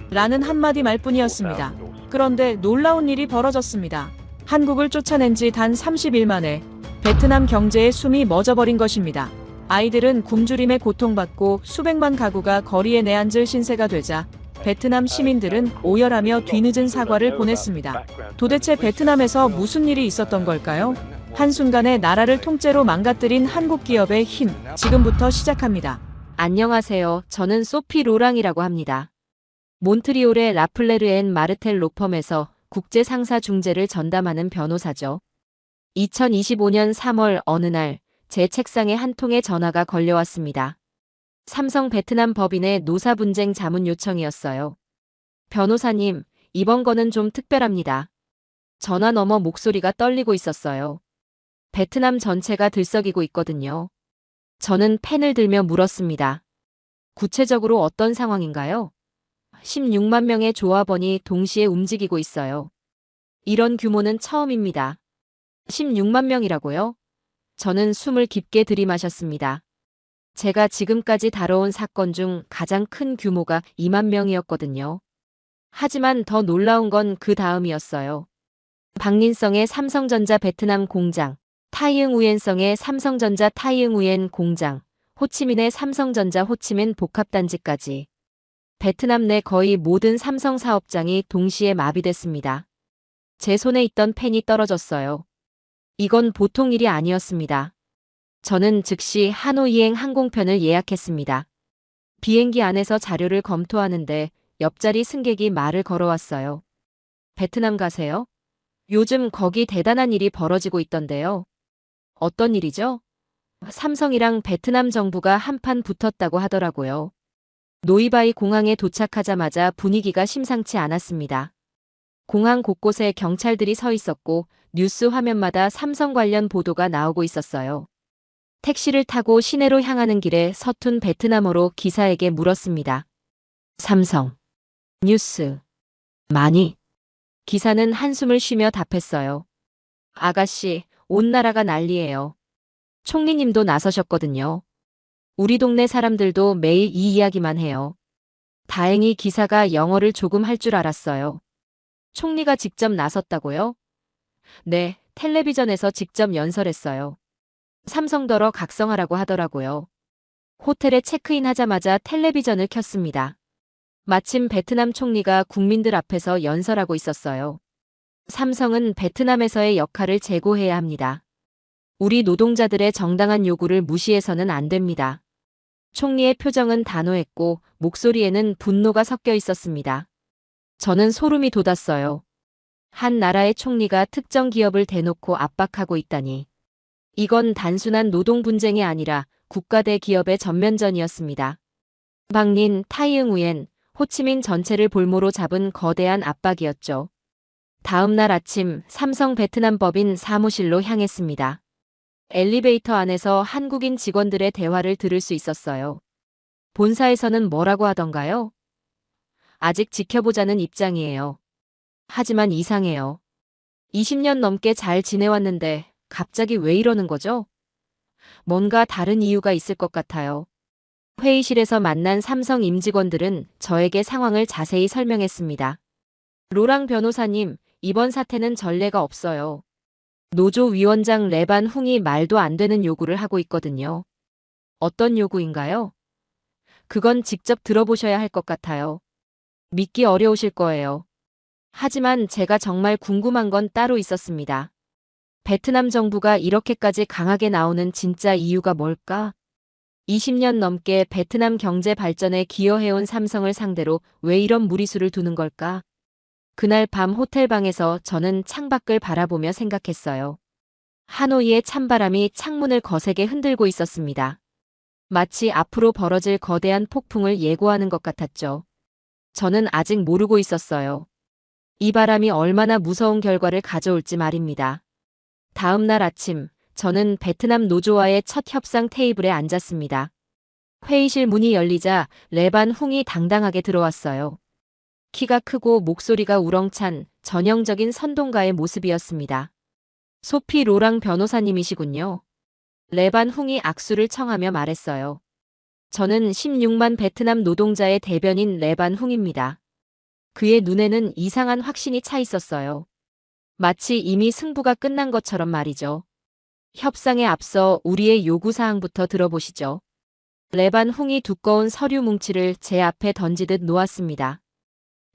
라는 한마디 말뿐이었습니다. 그런데 놀라운 일이 벌어졌습니다. 한국을 쫓아낸 지 단 30일 만에 베트남 경제의 숨이 멎어버린 것입니다. 아이들은 굶주림에 고통받고 수백만 가구가 거리에 내앉을 신세가 되자 베트남 시민들은 오열하며 뒤늦은 사과를 보냈습니다. 도대체 베트남에서 무슨 일이 있었던 걸까요? 한순간에 나라를 통째로 망가뜨린 한국 기업의 힘, 지금부터 시작합니다. 안녕하세요. 저는 소피 로랑이라고 합니다. 몬트리올의 라플레르 앤 마르텔 로펌에서 국제 상사 중재를 전담하는 변호사죠. 2025년 3월 어느 날 제 책상에 한 통의 전화가 걸려왔습니다. 삼성 베트남 법인의 노사 분쟁 자문 요청이었어요. 변호사님, 이번 건은 좀 특별합니다. 전화 너머 목소리가 떨리고 있었어요. 베트남 전체가 들썩이고 있거든요. 저는 펜을 들며 물었습니다. 구체적으로 어떤 상황인가요? 16만 명의 조합원이 동시에 움직이고 있어요. 이런 규모는 처음입니다. 16만 명이라고요? 저는 숨을 깊게 들이마셨습니다. 제가 지금까지 다뤄온 사건 중 가장 큰 규모가 2만 명이었거든요. 하지만 더 놀라운 건 그 다음이었어요. 박린성의 삼성전자 베트남 공장, 타이응 우엔성의 삼성전자 타이응 우엔 공장, 호치민의 삼성전자 호치민 복합단지까지. 베트남 내 거의 모든 삼성 사업장이 동시에 마비됐습니다. 제 손에 있던 펜이 떨어졌어요. 이건 보통 일이 아니었습니다. 저는 즉시 하노이행 항공편을 예약했습니다. 비행기 안에서 자료를 검토하는데 옆자리 승객이 말을 걸어왔어요. 베트남 가세요? 요즘 거기 대단한 일이 벌어지고 있던데요. 어떤 일이죠? 삼성이랑 베트남 정부가 한판 붙었다고 하더라고요. 노이바이 공항에 도착하자마자 분위기가 심상치 않았습니다. 공항 곳곳에 경찰들이 서 있었고 뉴스 화면마다 삼성 관련 보도가 나오고 있었어요. 택시를 타고 시내로 향하는 길에 서툰 베트남어로 기사에게 물었습니다. 삼성. 뉴스. 많이. 기사는 한숨을 쉬며 답했어요. 아가씨, 온 나라가 난리예요. 총리님도 나서셨거든요. 우리 동네 사람들도 매일 이 이야기만 해요. 다행히 기사가 영어를 조금 할 줄 알았어요. 총리가 직접 나섰다고요? 네, 텔레비전에서 직접 연설했어요. 삼성더러 각성하라고 하더라고요. 호텔에 체크인하자마자 텔레비전을 켰습니다. 마침 베트남 총리가 국민들 앞에서 연설하고 있었어요. 삼성은 베트남에서의 역할을 제고해야 합니다. 우리 노동자들의 정당한 요구를 무시해서는 안 됩니다. 총리의 표정은 단호했고 목소리에는 분노가 섞여 있었습니다. 저는 소름이 돋았어요. 한 나라의 총리가 특정 기업을 대놓고 압박하고 있다니. 이건 단순한 노동 분쟁이 아니라 국가 대 기업의 전면전이었습니다. 박린, 타이응우엔, 호치민 전체를 볼모로 잡은 거대한 압박이었죠. 다음 날 아침 삼성 베트남 법인 사무실로 향했습니다. 엘리베이터 안에서 한국인 직원들의 대화를 들을 수 있었어요. 본사에서는 뭐라고 하던가요? 아직 지켜보자는 입장이에요. 하지만 이상해요. 20년 넘게 잘 지내왔는데 갑자기 왜 이러는 거죠? 뭔가 다른 이유가 있을 것 같아요. 회의실에서 만난 삼성 임직원들은 저에게 상황을 자세히 설명했습니다. 로랑 변호사님, 이번 사태는 전례가 없어요. 노조 위원장 레반 훙이 말도 안 되는 요구를 하고 있거든요. 어떤 요구인가요? 그건 직접 들어보셔야 할 것 같아요. 믿기 어려우실 거예요. 하지만 제가 정말 궁금한 건 따로 있었습니다. 베트남 정부가 이렇게까지 강하게 나오는 진짜 이유가 뭘까? 20년 넘게 베트남 경제 발전에 기여해온 삼성을 상대로 왜 이런 무리수를 두는 걸까? 그날 밤 호텔방에서 저는 창밖을 바라보며 생각했어요. 하노이의 찬바람이 창문을 거세게 흔들고 있었습니다. 마치 앞으로 벌어질 거대한 폭풍을 예고하는 것 같았죠. 저는 아직 모르고 있었어요. 이 바람이 얼마나 무서운 결과를 가져올지 말입니다. 다음 날 아침, 저는 베트남 노조와의 첫 협상 테이블에 앉았습니다. 회의실 문이 열리자 레반 훙이 당당하게 들어왔어요. 키가 크고 목소리가 우렁찬 전형적인 선동가의 모습이었습니다. 소피 로랑 변호사님이시군요. 레반 훙이 악수를 청하며 말했어요. 저는 16만 베트남 노동자의 대변인 레반 훙입니다. 그의 눈에는 이상한 확신이 차 있었어요. 마치 이미 승부가 끝난 것처럼 말이죠. 협상에 앞서 우리의 요구사항부터 들어보시죠. 레반 훙이 두꺼운 서류 뭉치를 제 앞에 던지듯 놓았습니다.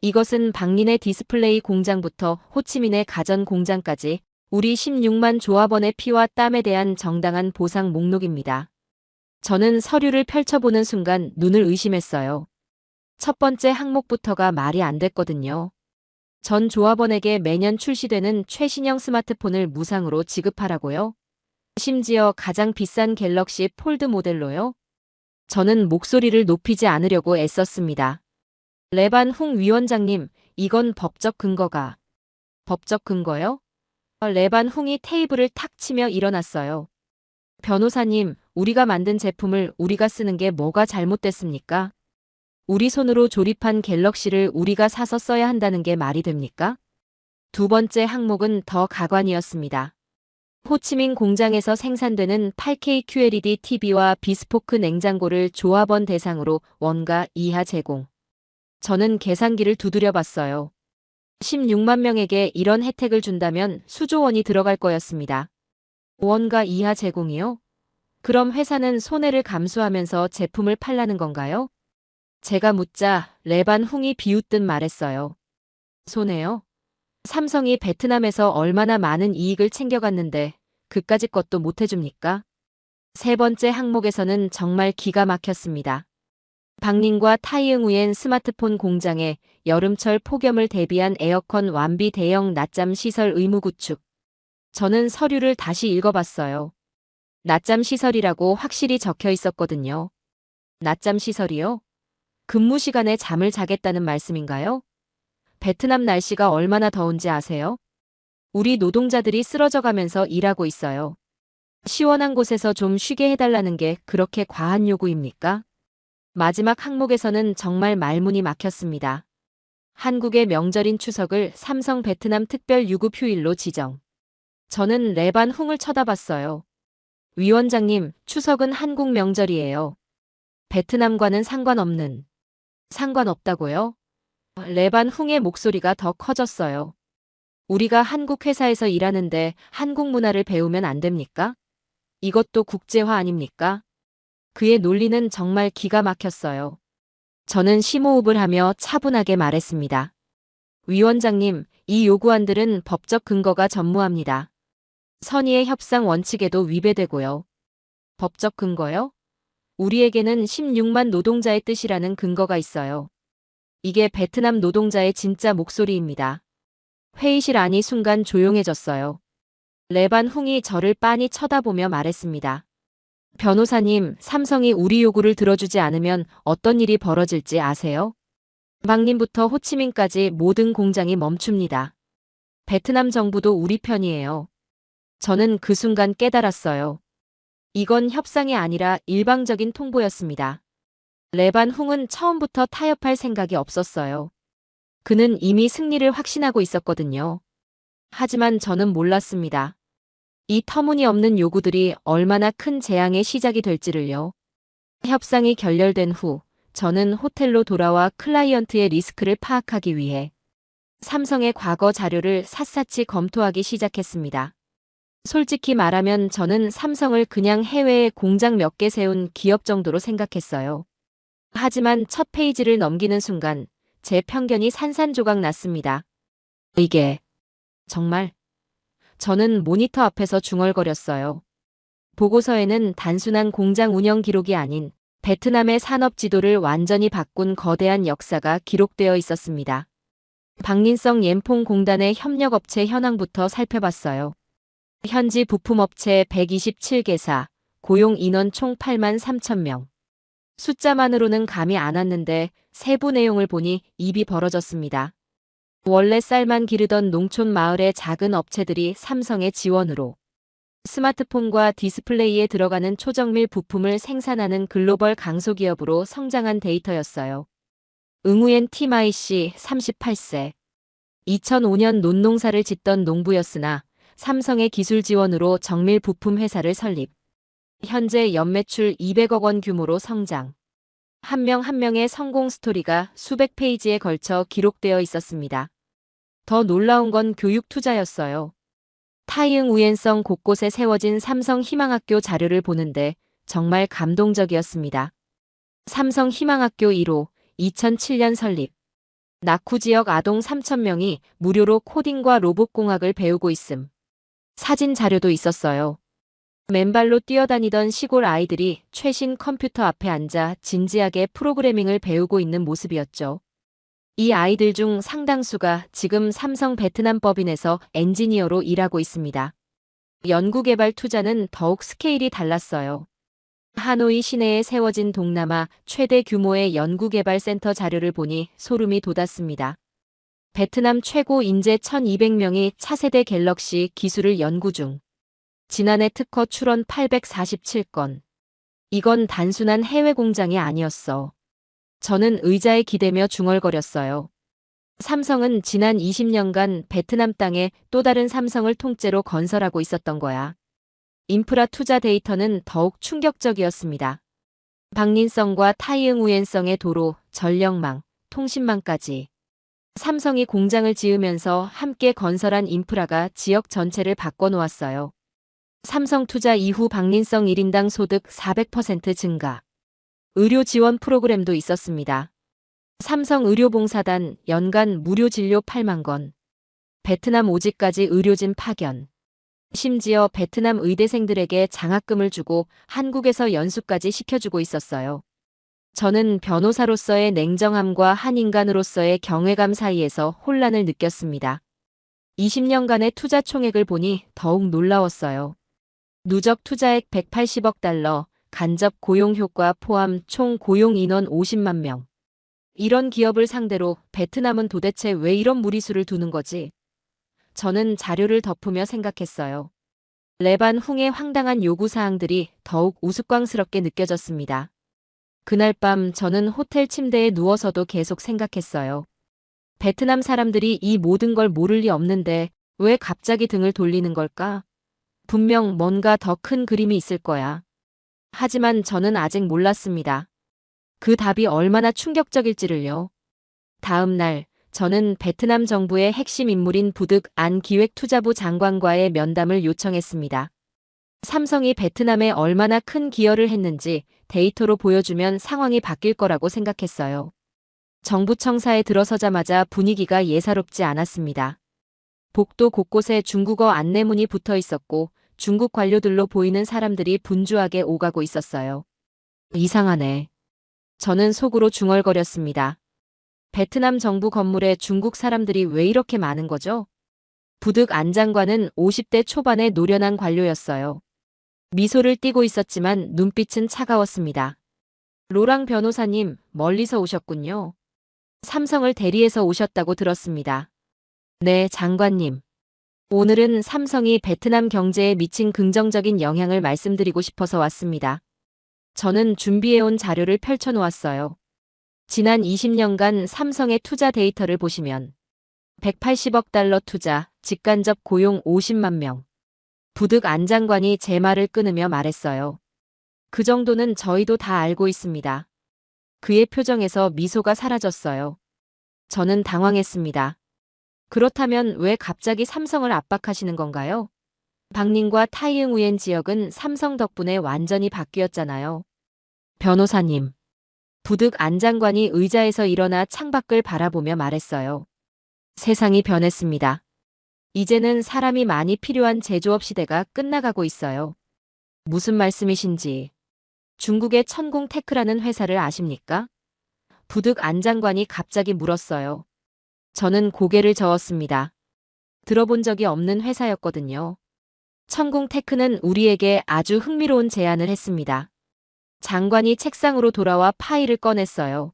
이것은 박린의 디스플레이 공장부터 호치민의 가전 공장까지 우리 16만 조합원의 피와 땀에 대한 정당한 보상 목록입니다. 저는 서류를 펼쳐보는 순간 눈을 의심했어요. 첫 번째 항목부터가 말이 안 됐거든요. 전 조합원에게 매년 출시되는 최신형 스마트폰을 무상으로 지급하라고요? 심지어 가장 비싼 갤럭시 폴드 모델로요? 저는 목소리를 높이지 않으려고 애썼습니다. 레반 훙 위원장님, 이건 법적 근거가. 법적 근거요? 레반 훙이 테이블을 탁 치며 일어났어요. 변호사님, 우리가 만든 제품을 우리가 쓰는 게 뭐가 잘못됐습니까? 우리 손으로 조립한 갤럭시를 우리가 사서 써야 한다는 게 말이 됩니까? 두 번째 항목은 더 가관이었습니다. 호치민 공장에서 생산되는 8K QLED TV와 비스포크 냉장고를 조합원 대상으로 원가 이하 제공. 저는 계산기를 두드려 봤어요. 16만 명에게 이런 혜택을 준다면 수조 원이 들어갈 거였습니다. 원가 이하 제공이요? 그럼 회사는 손해를 감수하면서 제품을 팔라는 건가요? 제가 묻자 레반 훙이 비웃듯 말했어요. 손해요? 삼성이 베트남에서 얼마나 많은 이익을 챙겨갔는데 그까짓 것도 못 해줍니까? 세 번째 항목에서는 정말 기가 막혔습니다. 박린과 타이응우엔 스마트폰 공장에 여름철 폭염을 대비한 에어컨 완비 대형 낮잠 시설 의무 구축. 저는 서류를 다시 읽어봤어요. 낮잠 시설이라고 확실히 적혀 있었거든요. 낮잠 시설이요? 근무 시간에 잠을 자겠다는 말씀인가요? 베트남 날씨가 얼마나 더운지 아세요? 우리 노동자들이 쓰러져가면서 일하고 있어요. 시원한 곳에서 좀 쉬게 해달라는 게 그렇게 과한 요구입니까? 마지막 항목에서는 정말 말문이 막혔습니다. 한국의 명절인 추석을 삼성 베트남 특별 유급 휴일로 지정. 저는 레반 훙을 쳐다봤어요. 위원장님, 추석은 한국 명절이에요. 베트남과는 상관없는. 상관없다고요? 레반 흥의 목소리가 더 커졌어요. 우리가 한국 회사에서 일하는데 한국 문화를 배우면 안 됩니까? 이것도 국제화 아닙니까? 그의 논리는 정말 기가 막혔어요. 저는 심호흡을 하며 차분하게 말했습니다. 위원장님, 이 요구안들은 법적 근거가 전무합니다. 선의의 협상 원칙에도 위배되고요. 법적 근거요? 우리에게는 16만 노동자의 뜻이라는 근거가 있어요. 이게 베트남 노동자의 진짜 목소리입니다. 회의실 안이 순간 조용해졌어요. 레반 흥이 저를 빤히 쳐다보며 말했습니다. 변호사님, 삼성이 우리 요구를 들어주지 않으면 어떤 일이 벌어질지 아세요? 망림부터 호치민까지 모든 공장이 멈춥니다. 베트남 정부도 우리 편이에요. 저는 그 순간 깨달았어요. 이건 협상이 아니라 일방적인 통보였습니다. 레반 흥은 처음부터 타협할 생각이 없었어요. 그는 이미 승리를 확신하고 있었거든요. 하지만 저는 몰랐습니다. 이 터무니없는 요구들이 얼마나 큰 재앙의 시작이 될지를요. 협상이 결렬된 후 저는 호텔로 돌아와 클라이언트의 리스크를 파악하기 위해 삼성의 과거 자료를 샅샅이 검토하기 시작했습니다. 솔직히 말하면 저는 삼성을 그냥 해외에 공장 몇 개 세운 기업 정도로 생각했어요. 하지만 첫 페이지를 넘기는 순간 제 편견이 산산조각 났습니다. 이게 정말 저는 모니터 앞에서 중얼거렸어요. 보고서에는 단순한 공장 운영 기록이 아닌 베트남의 산업 지도를 완전히 바꾼 거대한 역사가 기록되어 있었습니다. 박린성 옌퐁 공단의 협력업체 현황부터 살펴봤어요. 현지 부품업체 127개사, 고용 인원 총 8만 3천 명. 숫자만으로는 감이 안 왔는데 세부 내용을 보니 입이 벌어졌습니다. 원래 쌀만 기르던 농촌 마을의 작은 업체들이 삼성의 지원으로 스마트폰과 디스플레이에 들어가는 초정밀 부품을 생산하는 글로벌 강소기업으로 성장한 데이터였어요. 응우엔 티마이 씨 38세. 2005년 논농사를 짓던 농부였으나 삼성의 기술 지원으로 정밀 부품 회사를 설립. 현재 연매출 200억 원 규모로 성장. 한 명 한 명의 성공 스토리가 수백 페이지에 걸쳐 기록되어 있었습니다. 더 놀라운 건 교육 투자였어요. 타이응 우엔성 곳곳에 세워진 삼성 희망학교 자료를 보는데 정말 감동적이었습니다. 삼성 희망학교 1호 2007년 설립. 나쿠 지역 아동 3,000명이 무료로 코딩과 로봇공학을 배우고 있음. 사진 자료도 있었어요. 맨발로 뛰어다니던 시골 아이들이 최신 컴퓨터 앞에 앉아 진지하게 프로그래밍을 배우고 있는 모습이었죠. 이 아이들 중 상당수가 지금 삼성 베트남 법인에서 엔지니어로 일하고 있습니다. 연구개발 투자는 더욱 스케일이 달랐어요. 하노이 시내에 세워진 동남아 최대 규모의 연구개발센터 자료를 보니 소름이 돋았습니다. 베트남 최고 인재 1,200명이 차세대 갤럭시 기술을 연구 중. 지난해 특허 출원 847건. 이건 단순한 해외 공장이 아니었어. 저는 의자에 기대며 중얼거렸어요. 삼성은 지난 20년간 베트남 땅에 또 다른 삼성을 통째로 건설하고 있었던 거야. 인프라 투자 데이터는 더욱 충격적이었습니다. 박린성과 타이응 우엔성의 도로, 전력망, 통신망까지. 삼성이 공장을 지으면서 함께 건설한 인프라가 지역 전체를 바꿔놓았어요. 삼성 투자 이후 박린성 1인당 소득 400% 증가. 의료 지원 프로그램도 있었습니다. 삼성 의료봉사단 연간 무료 진료 8만 건. 베트남 오지까지 의료진 파견. 심지어 베트남 의대생들에게 장학금을 주고 한국에서 연수까지 시켜주고 있었어요. 저는 변호사로서의 냉정함과 한 인간으로서의 경외감 사이에서 혼란을 느꼈습니다. 20년간의 투자 총액을 보니 더욱 놀라웠어요. 누적 투자액 180억 달러, 간접 고용 효과 포함 총 고용 인원 50만 명. 이런 기업을 상대로 베트남은 도대체 왜 이런 무리수를 두는 거지? 저는 자료를 덮으며 생각했어요. 레반 흥의 황당한 요구사항들이 더욱 우스꽝스럽게 느껴졌습니다. 그날 밤 저는 호텔 침대에 누워서도 계속 생각했어요. 베트남 사람들이 이 모든 걸 모를 리 없는데 왜 갑자기 등을 돌리는 걸까? 분명 뭔가 더 큰 그림이 있을 거야. 하지만 저는 아직 몰랐습니다. 그 답이 얼마나 충격적일지를요. 다음 날, 저는 베트남 정부의 핵심 인물인 부득 안 기획투자부 장관과의 면담을 요청했습니다. 삼성이 베트남에 얼마나 큰 기여를 했는지 데이터로 보여주면 상황이 바뀔 거라고 생각했어요. 정부 청사에 들어서자마자 분위기가 예사롭지 않았습니다. 복도 곳곳에 중국어 안내문이 붙어 있었고 중국 관료들로 보이는 사람들이 분주하게 오가고 있었어요. 이상하네. 저는 속으로 중얼거렸습니다. 베트남 정부 건물에 중국 사람들이 왜 이렇게 많은 거죠? 부득 안 장관은 50대 초반의 노련한 관료였어요. 미소를 띠고 있었지만 눈빛은 차가웠습니다. 로랑 변호사님, 멀리서 오셨군요. 삼성을 대리해서 오셨다고 들었습니다. 네, 장관님. 오늘은 삼성이 베트남 경제에 미친 긍정적인 영향을 말씀드리고 싶어서 왔습니다. 저는 준비해온 자료를 펼쳐놓았어요. 지난 20년간 삼성의 투자 데이터를 보시면 180억 달러 투자, 직간접 고용 50만 명. 부득 안 장관이 제 말을 끊으며 말했어요. 그 정도는 저희도 다 알고 있습니다. 그의 표정에서 미소가 사라졌어요. 저는 당황했습니다. 그렇다면 왜 갑자기 삼성을 압박하시는 건가요? 박寧과 타이응우엔 지역은 삼성 덕분에 완전히 바뀌었잖아요. 변호사님. 부득 안 장관이 의자에서 일어나 창밖을 바라보며 말했어요. 세상이 변했습니다. 이제는 사람이 많이 필요한 제조업 시대가 끝나가고 있어요. 무슨 말씀이신지. 중국의 천공테크라는 회사를 아십니까? 부득 안 장관이 갑자기 물었어요. 저는 고개를 저었습니다. 들어본 적이 없는 회사였거든요. 천공테크는 우리에게 아주 흥미로운 제안을 했습니다. 장관이 책상으로 돌아와 파일을 꺼냈어요.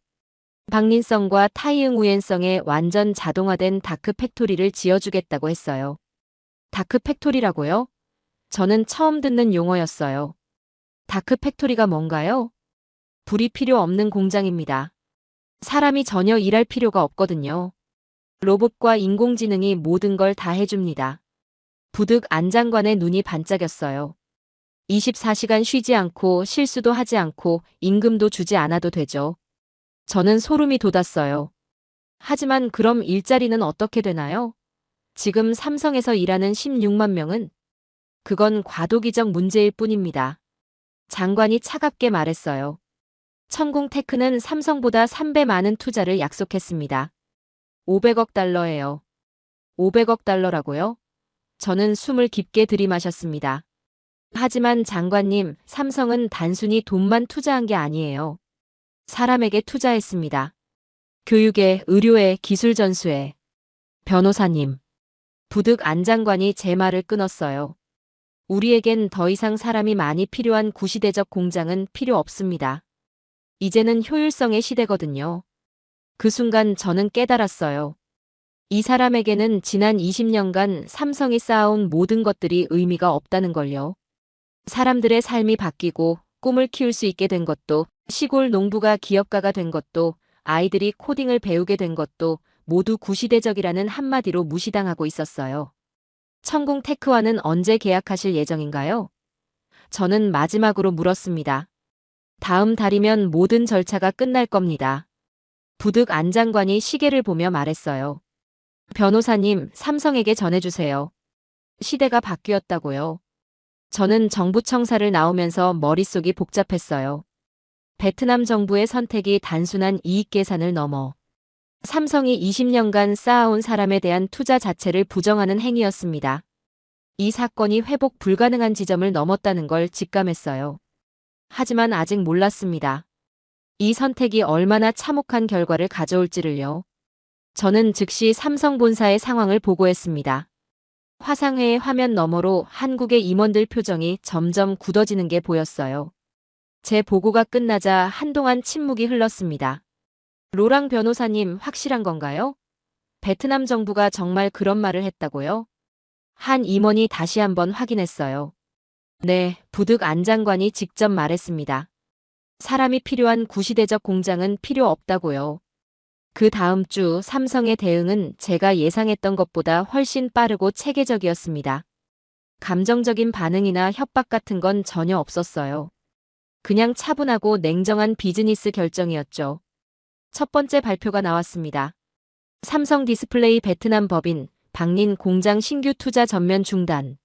박寧성과 타이응우엔성에 완전 자동화된 다크 팩토리를 지어주겠다고 했어요. 다크 팩토리라고요? 저는 처음 듣는 용어였어요. 다크 팩토리가 뭔가요? 불이 필요 없는 공장입니다. 사람이 전혀 일할 필요가 없거든요. 로봇과 인공지능이 모든 걸 다 해줍니다. 부득 안 장관의 눈이 반짝였어요. 24시간 쉬지 않고 실수도 하지 않고 임금도 주지 않아도 되죠. 저는 소름이 돋았어요. 하지만 그럼 일자리는 어떻게 되나요? 지금 삼성에서 일하는 16만 명은? 그건 과도기적 문제일 뿐입니다. 장관이 차갑게 말했어요. 천공테크는 삼성보다 3배 많은 투자를 약속했습니다. 500억 달러예요. 500억 달러라고요? 저는 숨을 깊게 들이마셨습니다. 하지만 장관님, 삼성은 단순히 돈만 투자한 게 아니에요. 사람에게 투자했습니다. 교육에, 의료에, 기술 전수에. 변호사님. 부득 안 장관이 제 말을 끊었어요. 우리에겐 더 이상 사람이 많이 필요한 구시대적 공장은 필요 없습니다. 이제는 효율성의 시대거든요. 그 순간 저는 깨달았어요. 이 사람에게는 지난 20년간 삼성이 쌓아온 모든 것들이 의미가 없다는 걸요. 사람들의 삶이 바뀌고 꿈을 키울 수 있게 된 것도, 시골 농부가 기업가가 된 것도, 아이들이 코딩을 배우게 된 것도 모두 구시대적이라는 한마디로 무시당하고 있었어요. 천공테크와는 언제 계약하실 예정인가요? 저는 마지막으로 물었습니다. 다음 달이면 모든 절차가 끝날 겁니다. 부득 안 장관이 시계를 보며 말했어요. 변호사님, 삼성에게 전해주세요. 시대가 바뀌었다고요. 저는 정부 청사를 나오면서 머릿속이 복잡했어요. 베트남 정부의 선택이 단순한 이익 계산을 넘어 삼성이 20년간 쌓아온 사람에 대한 투자 자체를 부정하는 행위였습니다. 이 사건이 회복 불가능한 지점을 넘었다는 걸 직감했어요. 하지만 아직 몰랐습니다. 이 선택이 얼마나 참혹한 결과를 가져올지를요. 저는 즉시 삼성 본사의 상황을 보고했습니다. 화상회의 화면 너머로 한국의 임원들 표정이 점점 굳어지는 게 보였어요. 제 보고가 끝나자 한동안 침묵이 흘렀습니다. 로랑 변호사님, 확실한 건가요? 베트남 정부가 정말 그런 말을 했다고요? 한 임원이 다시 한번 확인했어요. 네, 부득 안 장관이 직접 말했습니다. 사람이 필요한 구시대적 공장은 필요 없다고요. 그 다음 주 삼성의 대응은 제가 예상했던 것보다 훨씬 빠르고 체계적이었습니다. 감정적인 반응이나 협박 같은 건 전혀 없었어요. 그냥 차분하고 냉정한 비즈니스 결정이었죠. 첫 번째 발표가 나왔습니다. 삼성 디스플레이 베트남 법인 박린 공장 신규 투자 전면 중단.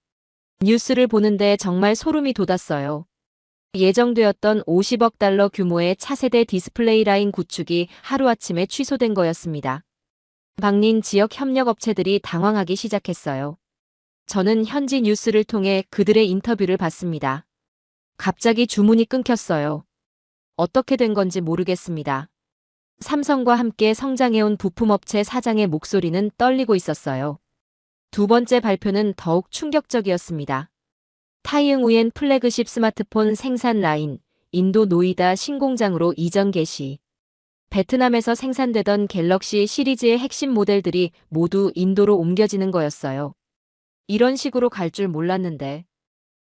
뉴스를 보는데 정말 소름이 돋았어요. 예정되었던 50억 달러 규모의 차세대 디스플레이 라인 구축이 하루아침에 취소된 거였습니다. 박린 지역 협력업체들이 당황하기 시작했어요. 저는 현지 뉴스를 통해 그들의 인터뷰를 봤습니다. 갑자기 주문이 끊겼어요. 어떻게 된 건지 모르겠습니다. 삼성과 함께 성장해온 부품업체 사장의 목소리는 떨리고 있었어요. 두 번째 발표는 더욱 충격적이었습니다. 타이응우엔 플래그십 스마트폰 생산 라인, 인도 노이다 신공장으로 이전 개시. 베트남에서 생산되던 갤럭시 시리즈의 핵심 모델들이 모두 인도로 옮겨지는 거였어요. 이런 식으로 갈 줄 몰랐는데.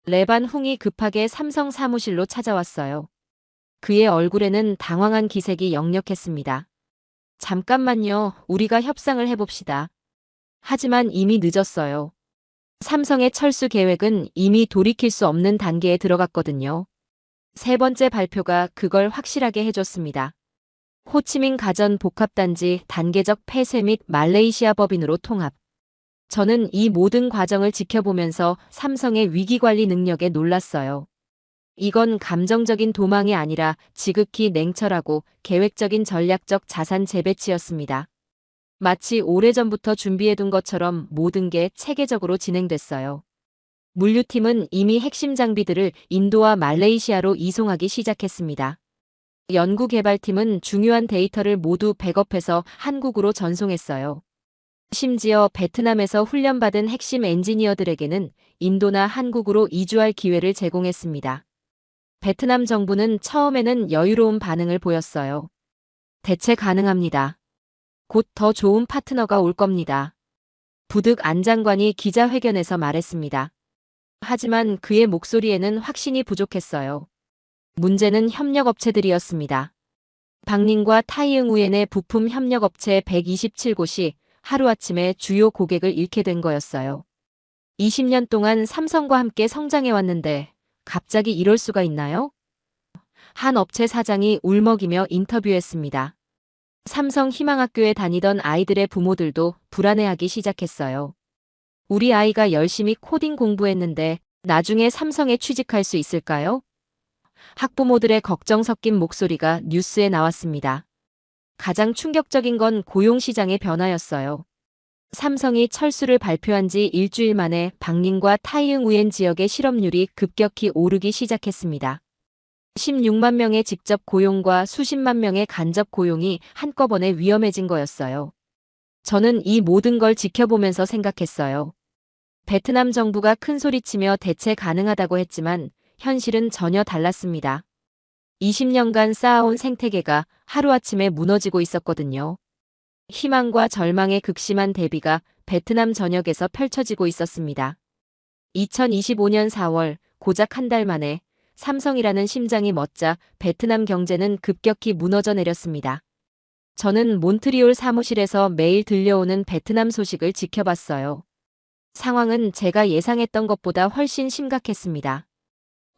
레반 훙이 급하게 삼성 사무실로 찾아왔어요. 그의 얼굴에는 당황한 기색이 역력했습니다. 잠깐만요, 우리가 협상을 해봅시다. 하지만 이미 늦었어요. 삼성의 철수 계획은 이미 돌이킬 수 없는 단계에 들어갔거든요. 세 번째 발표가 그걸 확실하게 해줬습니다. 호치민 가전 복합단지 단계적 폐쇄 및 말레이시아 법인으로 통합. 저는 이 모든 과정을 지켜보면서 삼성의 위기관리 능력에 놀랐어요. 이건 감정적인 도망이 아니라 지극히 냉철하고 계획적인 전략적 자산 재배치였습니다. 마치 오래전부터 준비해둔 것처럼 모든 게 체계적으로 진행됐어요. 물류팀은 이미 핵심 장비들을 인도와 말레이시아로 이송하기 시작했습니다. 연구개발팀은 중요한 데이터를 모두 백업해서 한국으로 전송했어요. 심지어 베트남에서 훈련받은 핵심 엔지니어들에게는 인도나 한국으로 이주할 기회를 제공했습니다. 베트남 정부는 처음에는 여유로운 반응을 보였어요. 대체 가능합니다. 곧 더 좋은 파트너가 올 겁니다. 부득 안 장관이 기자회견에서 말했습니다. 하지만 그의 목소리에는 확신이 부족했어요. 문제는 협력업체들이었습니다. 박린과 타이응우엔의 부품 협력업체 127곳이 하루아침에 주요 고객을 잃게 된 거였어요. 20년 동안 삼성과 함께 성장해왔는데 갑자기 이럴 수가 있나요? 한 업체 사장이 울먹이며 인터뷰했습니다. 삼성 희망학교에 다니던 아이들의 부모들도 불안해하기 시작했어요. 우리 아이가 열심히 코딩 공부했는데 나중에 삼성에 취직할 수 있을까요? 학부모들의 걱정 섞인 목소리가 뉴스에 나왔습니다. 가장 충격적인 건 고용시장의 변화였어요. 삼성이 철수를 발표한 지 일주일 만에 박린과 타이응우엔 지역의 실업률이 급격히 오르기 시작했습니다. 16만 명의 직접 고용과 수십만 명의 간접 고용이 한꺼번에 위험해진 거였어요. 저는 이 모든 걸 지켜보면서 생각했어요. 베트남 정부가 큰 소리치며 대체 가능하다고 했지만 현실은 전혀 달랐습니다. 20년간 쌓아온 생태계가 하루아침에 무너지고 있었거든요. 희망과 절망의 극심한 대비가 베트남 전역에서 펼쳐지고 있었습니다. 2025년 4월 고작 한 달 만에 삼성이라는 심장이 멎자 베트남 경제는 급격히 무너져 내렸습니다. 저는 몬트리올 사무실에서 매일 들려오는 베트남 소식을 지켜봤어요. 상황은 제가 예상했던 것보다 훨씬 심각했습니다.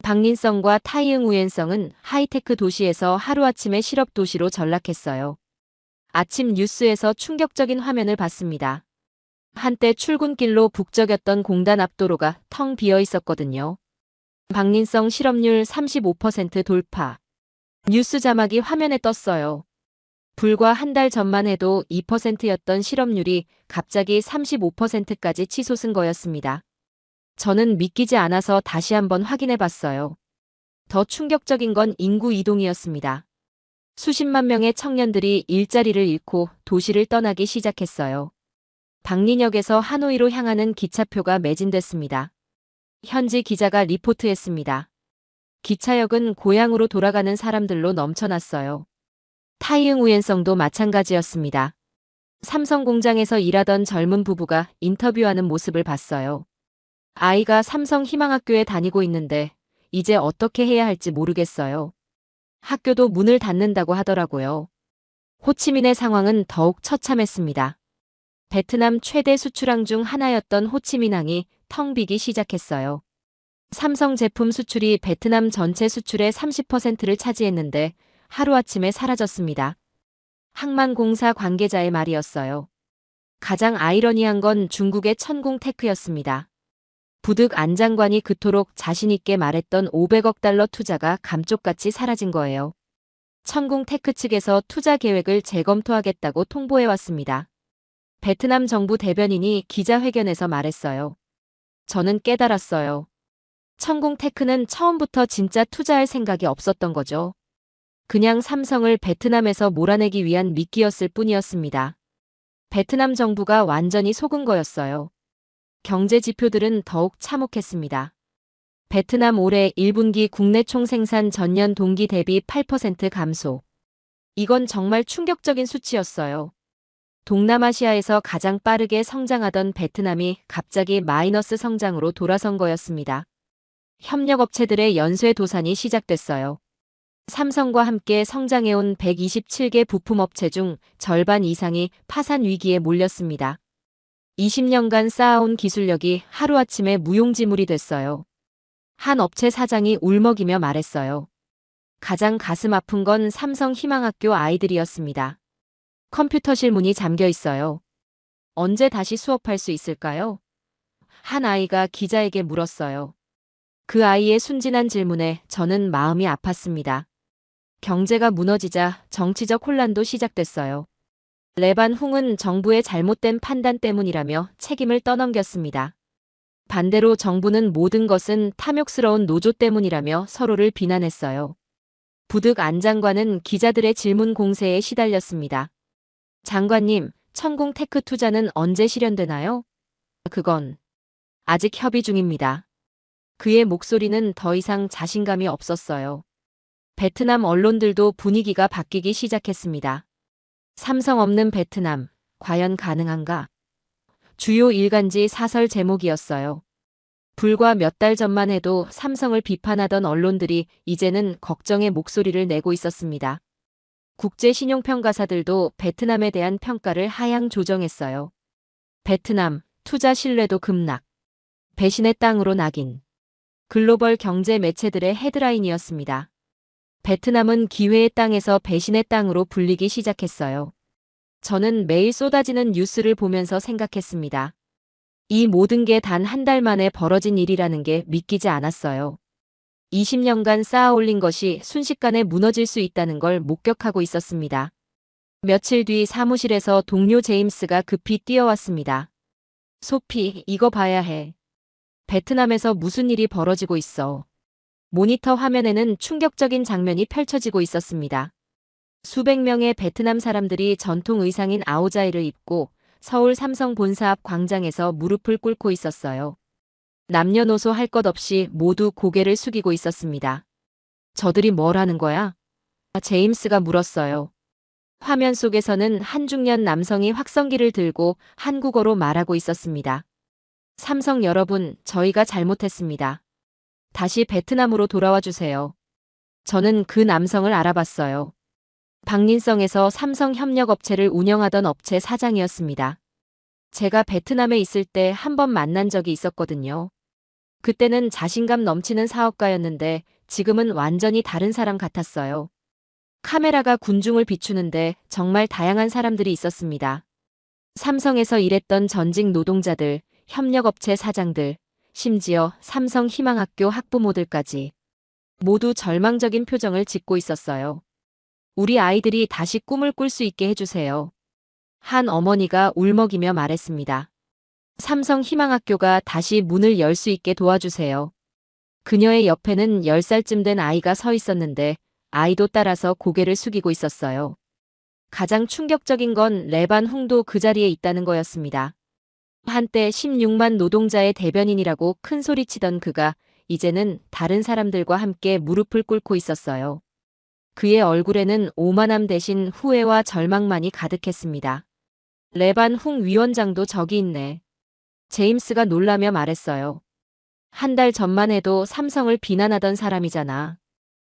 박린성과 타이응우엔성은 하이테크 도시에서 하루아침에 실업 도시로 전락했어요. 아침 뉴스에서 충격적인 화면을 봤습니다. 한때 출근길로 북적였던 공단 앞도로가 텅 비어 있었거든요. 박린성 실업률 35% 돌파. 뉴스 자막이 화면에 떴어요. 불과 한 달 전만 해도 2%였던 실업률이 갑자기 35%까지 치솟은 거였습니다. 저는 믿기지 않아서 다시 한번 확인해 봤어요. 더 충격적인 건 인구 이동이었습니다. 수십만 명의 청년들이 일자리를 잃고 도시를 떠나기 시작했어요. 박린역에서 하노이로 향하는 기차표가 매진됐습니다. 현지 기자가 리포트했습니다. 기차역은 고향으로 돌아가는 사람들로 넘쳐났어요. 타이응우엔성도 마찬가지였습니다. 삼성 공장에서 일하던 젊은 부부가 인터뷰하는 모습을 봤어요. 아이가 삼성 희망학교에 다니고 있는데 이제 어떻게 해야 할지 모르겠어요. 학교도 문을 닫는다고 하더라고요. 호치민의 상황은 더욱 처참했습니다. 베트남 최대 수출항 중 하나였던 호치민항이 텅 비기 시작했어요. 삼성 제품 수출이 베트남 전체 수출의 30%를 차지했는데 하루아침에 사라졌습니다. 항만공사 관계자의 말이었어요. 가장 아이러니한 건 중국의 천궁테크였습니다. 부득 안 장관이 그토록 자신있게 말했던 500억 달러 투자가 감쪽같이 사라진 거예요. 천궁테크 측에서 투자 계획을 재검토하겠다고 통보해왔습니다. 베트남 정부 대변인이 기자회견에서 말했어요. 저는 깨달았어요. 천궁테크는 처음부터 진짜 투자할 생각이 없었던 거죠. 그냥 삼성을 베트남에서 몰아내기 위한 미끼였을 뿐이었습니다. 베트남 정부가 완전히 속은 거였어요. 경제 지표들은 더욱 참혹했습니다. 베트남 올해 1분기 국내 총생산 전년 동기 대비 8% 감소. 이건 정말 충격적인 수치였어요. 동남아시아에서 가장 빠르게 성장하던 베트남이 갑자기 마이너스 성장으로 돌아선 거였습니다. 협력업체들의 연쇄 도산이 시작됐어요. 삼성과 함께 성장해온 127개 부품업체 중 절반 이상이 파산 위기에 몰렸습니다. 20년간 쌓아온 기술력이 하루아침에 무용지물이 됐어요. 한 업체 사장이 울먹이며 말했어요. 가장 가슴 아픈 건 삼성 희망학교 아이들이었습니다. 컴퓨터실 문이 잠겨 있어요. 언제 다시 수업할 수 있을까요? 한 아이가 기자에게 물었어요. 그 아이의 순진한 질문에 저는 마음이 아팠습니다. 경제가 무너지자 정치적 혼란도 시작됐어요. 레반 훙은 정부의 잘못된 판단 때문이라며 책임을 떠넘겼습니다. 반대로 정부는 모든 것은 탐욕스러운 노조 때문이라며 서로를 비난했어요. 부득 안 장관은 기자들의 질문 공세에 시달렸습니다. 장관님, 천궁테크 투자는 언제 실현되나요? 그건 아직 협의 중입니다. 그의 목소리는 더 이상 자신감이 없었어요. 베트남 언론들도 분위기가 바뀌기 시작했습니다. 삼성 없는 베트남, 과연 가능한가? 주요 일간지 사설 제목이었어요. 불과 몇 달 전만 해도 삼성을 비판하던 언론들이 이제는 걱정의 목소리를 내고 있었습니다. 국제 신용평가사들도 베트남에 대한 평가를 하향 조정했어요. 베트남, 투자 신뢰도 급락. 배신의 땅으로 낙인. 글로벌 경제 매체들의 헤드라인이었습니다. 베트남은 기회의 땅에서 배신의 땅으로 불리기 시작했어요. 저는 매일 쏟아지는 뉴스를 보면서 생각했습니다. 이 모든 게 단 한 달 만에 벌어진 일이라는 게 믿기지 않았어요. 20년간 쌓아 올린 것이 순식간에 무너질 수 있다는 걸 목격하고 있었습니다. 며칠 뒤 사무실에서 동료 제임스가 급히 뛰어왔습니다. 소피, 이거 봐야 해. 베트남에서 무슨 일이 벌어지고 있어. 모니터 화면에는 충격적인 장면이 펼쳐지고 있었습니다. 수백 명의 베트남 사람들이 전통 의상인 아오자이를 입고 서울 삼성 본사 앞 광장에서 무릎을 꿇고 있었어요. 남녀노소 할 것 없이 모두 고개를 숙이고 있었습니다. 저들이 뭘 하는 거야? 제임스가 물었어요. 화면 속에서는 한 중년 남성이 확성기를 들고 한국어로 말하고 있었습니다. 삼성 여러분, 저희가 잘못했습니다. 다시 베트남으로 돌아와 주세요. 저는 그 남성을 알아봤어요. 박린성에서 삼성 협력업체를 운영하던 업체 사장이었습니다. 제가 베트남에 있을 때 한 번 만난 적이 있었거든요. 그때는 자신감 넘치는 사업가였는데 지금은 완전히 다른 사람 같았어요. 카메라가 군중을 비추는데 정말 다양한 사람들이 있었습니다. 삼성에서 일했던 전직 노동자들, 협력업체 사장들, 심지어 삼성 희망학교 학부모들까지 모두 절망적인 표정을 짓고 있었어요. 우리 아이들이 다시 꿈을 꿀 수 있게 해주세요. 한 어머니가 울먹이며 말했습니다. 삼성 희망학교가 다시 문을 열 수 있게 도와주세요. 그녀의 옆에는 10살쯤 된 아이가 서 있었는데 아이도 따라서 고개를 숙이고 있었어요. 가장 충격적인 건 레반 훙도 그 자리에 있다는 거였습니다. 한때 16만 노동자의 대변인이라고 큰 소리치던 그가 이제는 다른 사람들과 함께 무릎을 꿇고 있었어요. 그의 얼굴에는 오만함 대신 후회와 절망만이 가득했습니다. 레반 훙 위원장도 저기 있네. 제임스가 놀라며 말했어요. 한 달 전만 해도 삼성을 비난하던 사람이잖아.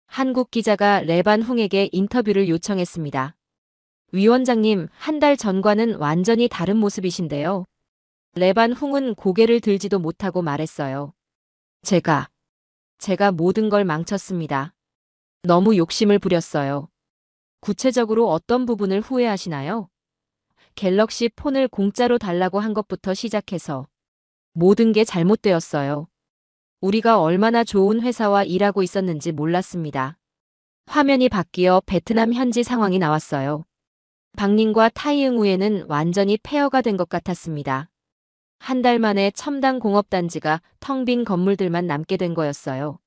한국 기자가 레반 훙에게 인터뷰를 요청했습니다. 위원장님, 한 달 전과는 완전히 다른 모습이신데요. 레반 훙은 고개를 들지도 못하고 말했어요. 제가 제가 모든 걸 망쳤습니다. 너무 욕심을 부렸어요. 구체적으로 어떤 부분을 후회하시나요? 갤럭시 폰을 공짜로 달라고 한 것부터 시작해서 모든 게 잘못되었어요. 우리가 얼마나 좋은 회사와 일하고 있었는지 몰랐습니다. 화면이 바뀌어 베트남 현지 상황이 나왔어요. 박님과 타이응우에는 완전히 폐허가 된 것 같았습니다. 한 달 만에 첨단 공업단지가 텅 빈 건물들만 남게 된 거였어요.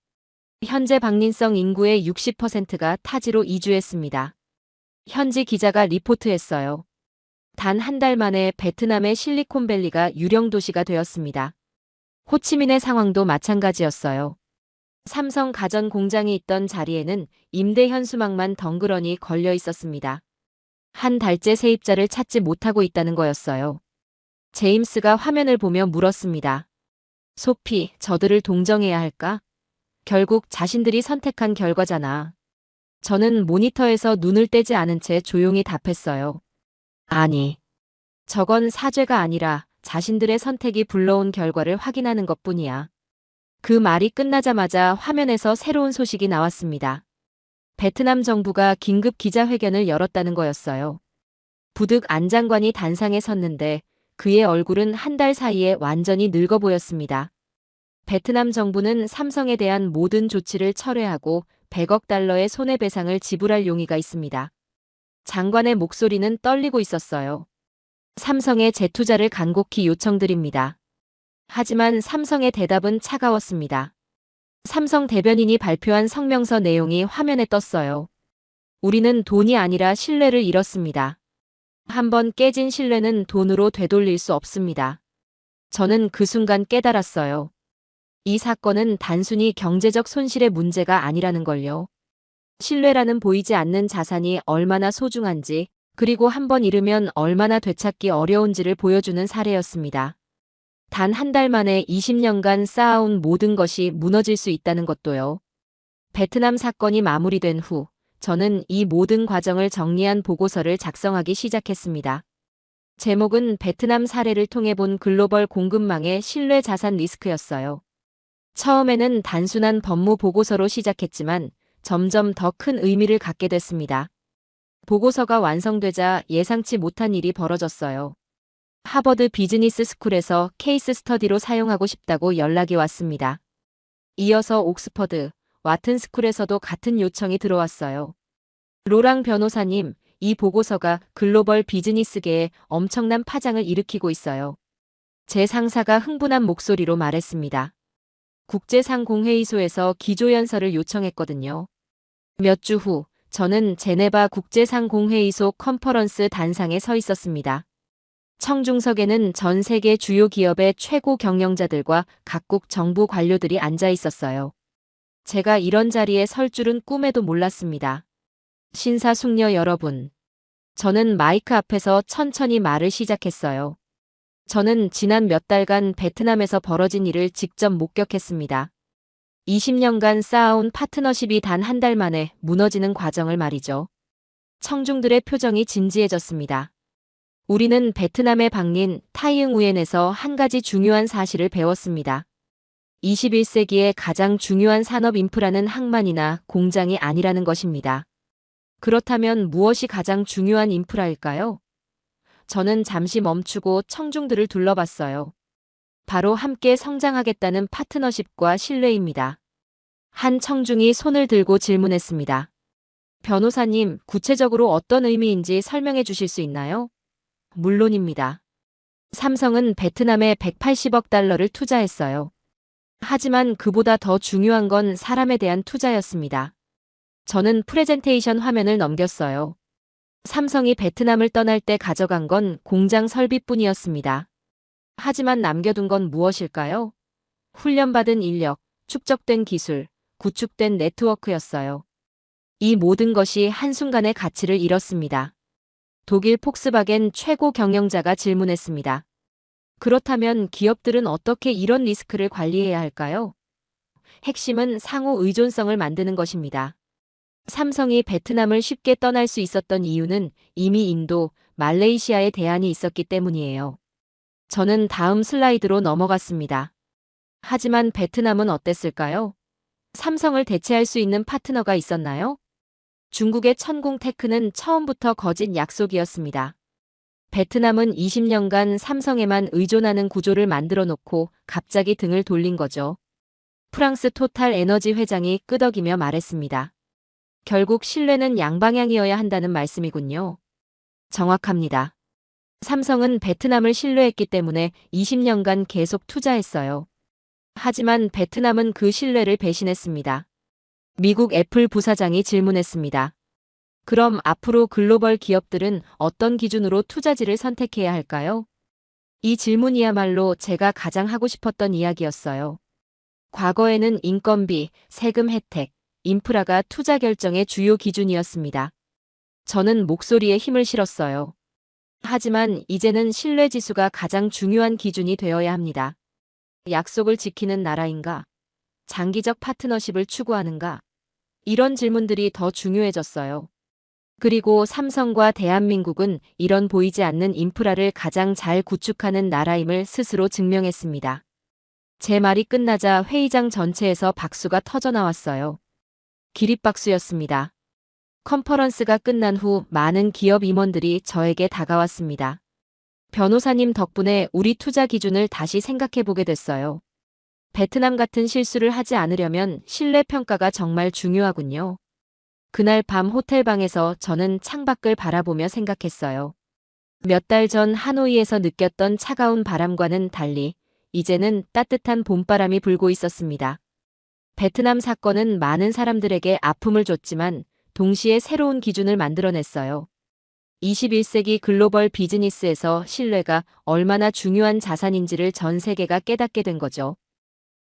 현재 박린성 인구의 60%가 타지로 이주했습니다. 현지 기자가 리포트했어요. 단 한 달 만에 베트남의 실리콘밸리가 유령 도시가 되었습니다. 호치민의 상황도 마찬가지였어요. 삼성 가전 공장이 있던 자리에는 임대 현수막만 덩그러니 걸려 있었습니다. 한 달째 세입자를 찾지 못하고 있다는 거였어요. 제임스가 화면을 보며 물었습니다. 소피, 저들을 동정해야 할까? 결국 자신들이 선택한 결과잖아. 저는 모니터에서 눈을 떼지 않은 채 조용히 답했어요. 아니, 저건 사죄가 아니라 자신들의 선택이 불러온 결과를 확인하는 것뿐이야. 그 말이 끝나자마자 화면에서 새로운 소식이 나왔습니다. 베트남 정부가 긴급 기자회견을 열었다는 거였어요. 부득 안 장관이 단상에 섰는데 그의 얼굴은 한 달 사이에 완전히 늙어 보였습니다. 베트남 정부는 삼성에 대한 모든 조치를 철회하고 100억 달러의 손해배상을 지불할 용의가 있습니다. 장관의 목소리는 떨리고 있었어요. 삼성의 재투자를 간곡히 요청드립니다. 하지만 삼성의 대답은 차가웠습니다. 삼성 대변인이 발표한 성명서 내용이 화면에 떴어요. 우리는 돈이 아니라 신뢰를 잃었습니다. 한번 깨진 신뢰는 돈으로 되돌릴 수 없습니다. 저는 그 순간 깨달았어요. 이 사건은 단순히 경제적 손실의 문제가 아니라는 걸요. 신뢰라는 보이지 않는 자산이 얼마나 소중한지, 그리고 한번 잃으면 얼마나 되찾기 어려운지를 보여주는 사례였습니다. 단 한 달 만에 20년간 쌓아온 모든 것이 무너질 수 있다는 것도요. 베트남 사건이 마무리된 후, 저는 이 모든 과정을 정리한 보고서를 작성하기 시작했습니다. 제목은 베트남 사례를 통해 본 글로벌 공급망의 신뢰 자산 리스크였어요. 처음에는 단순한 법무 보고서로 시작했지만 점점 더 큰 의미를 갖게 됐습니다. 보고서가 완성되자 예상치 못한 일이 벌어졌어요. 하버드 비즈니스 스쿨에서 케이스 스터디로 사용하고 싶다고 연락이 왔습니다. 이어서 옥스퍼드, 와튼 스쿨에서도 같은 요청이 들어왔어요. 로랑 변호사님, 이 보고서가 글로벌 비즈니스계에 엄청난 파장을 일으키고 있어요. 제 상사가 흥분한 목소리로 말했습니다. 국제상공회의소에서 기조연설을 요청했거든요. 몇 주 후, 저는 제네바 국제상공회의소 컨퍼런스 단상에 서 있었습니다. 청중석에는 전 세계 주요 기업의 최고 경영자들과 각국 정부 관료들이 앉아 있었어요. 제가 이런 자리에 설 줄은 꿈에도 몰랐습니다. 신사숙녀 여러분. 저는 마이크 앞에서 천천히 말을 시작했어요. 저는 지난 몇 달간 베트남에서 벌어진 일을 직접 목격했습니다. 20년간 쌓아온 파트너십이 단 한 달 만에 무너지는 과정을 말이죠. 청중들의 표정이 진지해졌습니다. 우리는 베트남의 방린 타이응우엔에서 한 가지 중요한 사실을 배웠습니다. 21세기의 가장 중요한 산업 인프라는 항만이나 공장이 아니라는 것입니다. 그렇다면 무엇이 가장 중요한 인프라일까요? 저는 잠시 멈추고 청중들을 둘러봤어요. 바로 함께 성장하겠다는 파트너십과 신뢰입니다. 한 청중이 손을 들고 질문했습니다. 변호사님, 구체적으로 어떤 의미인지 설명해 주실 수 있나요? 물론입니다. 삼성은 베트남에 180억 달러를 투자했어요. 하지만 그보다 더 중요한 건 사람에 대한 투자였습니다. 저는 프레젠테이션 화면을 넘겼어요. 삼성이 베트남을 떠날 때 가져간 건 공장 설비뿐이었습니다. 하지만 남겨둔 건 무엇일까요? 훈련받은 인력, 축적된 기술, 구축된 네트워크였어요. 이 모든 것이 한순간에 가치를 잃었습니다. 독일 폭스바겐 최고 경영자가 질문했습니다. 그렇다면 기업들은 어떻게 이런 리스크를 관리해야 할까요? 핵심은 상호 의존성을 만드는 것입니다. 삼성이 베트남을 쉽게 떠날 수 있었던 이유는 이미 인도, 말레이시아에 대안이 있었기 때문이에요. 저는 다음 슬라이드로 넘어갔습니다. 하지만 베트남은 어땠을까요? 삼성을 대체할 수 있는 파트너가 있었나요? 중국의 천공테크는 처음부터 거짓 약속이었습니다. 베트남은 20년간 삼성에만 의존하는 구조를 만들어 놓고 갑자기 등을 돌린 거죠. 프랑스 토탈 에너지 회장이 끄덕이며 말했습니다. 결국 신뢰는 양방향이어야 한다는 말씀이군요. 정확합니다. 삼성은 베트남을 신뢰했기 때문에 20년간 계속 투자했어요. 하지만 베트남은 그 신뢰를 배신했습니다. 미국 애플 부사장이 질문했습니다. 그럼 앞으로 글로벌 기업들은 어떤 기준으로 투자지를 선택해야 할까요? 이 질문이야말로 제가 가장 하고 싶었던 이야기였어요. 과거에는 인건비, 세금 혜택, 인프라가 투자 결정의 주요 기준이었습니다. 저는 목소리에 힘을 실었어요. 하지만 이제는 신뢰 지수가 가장 중요한 기준이 되어야 합니다. 약속을 지키는 나라인가? 장기적 파트너십을 추구하는가? 이런 질문들이 더 중요해졌어요. 그리고 삼성과 대한민국은 이런 보이지 않는 인프라를 가장 잘 구축하는 나라임을 스스로 증명했습니다. 제 말이 끝나자 회의장 전체에서 박수가 터져나왔어요. 기립박수였습니다. 컨퍼런스가 끝난 후 많은 기업 임원들이 저에게 다가왔습니다. 변호사님 덕분에 우리 투자 기준을 다시 생각해보게 됐어요. 베트남 같은 실수를 하지 않으려면 신뢰 평가가 정말 중요하군요. 그날 밤 호텔방에서 저는 창밖을 바라보며 생각했어요. 몇 달 전 하노이에서 느꼈던 차가운 바람과는 달리 이제는 따뜻한 봄바람이 불고 있었습니다. 베트남 사건은 많은 사람들에게 아픔을 줬지만 동시에 새로운 기준을 만들어냈어요. 21세기 글로벌 비즈니스에서 신뢰가 얼마나 중요한 자산인지를 전 세계가 깨닫게 된 거죠.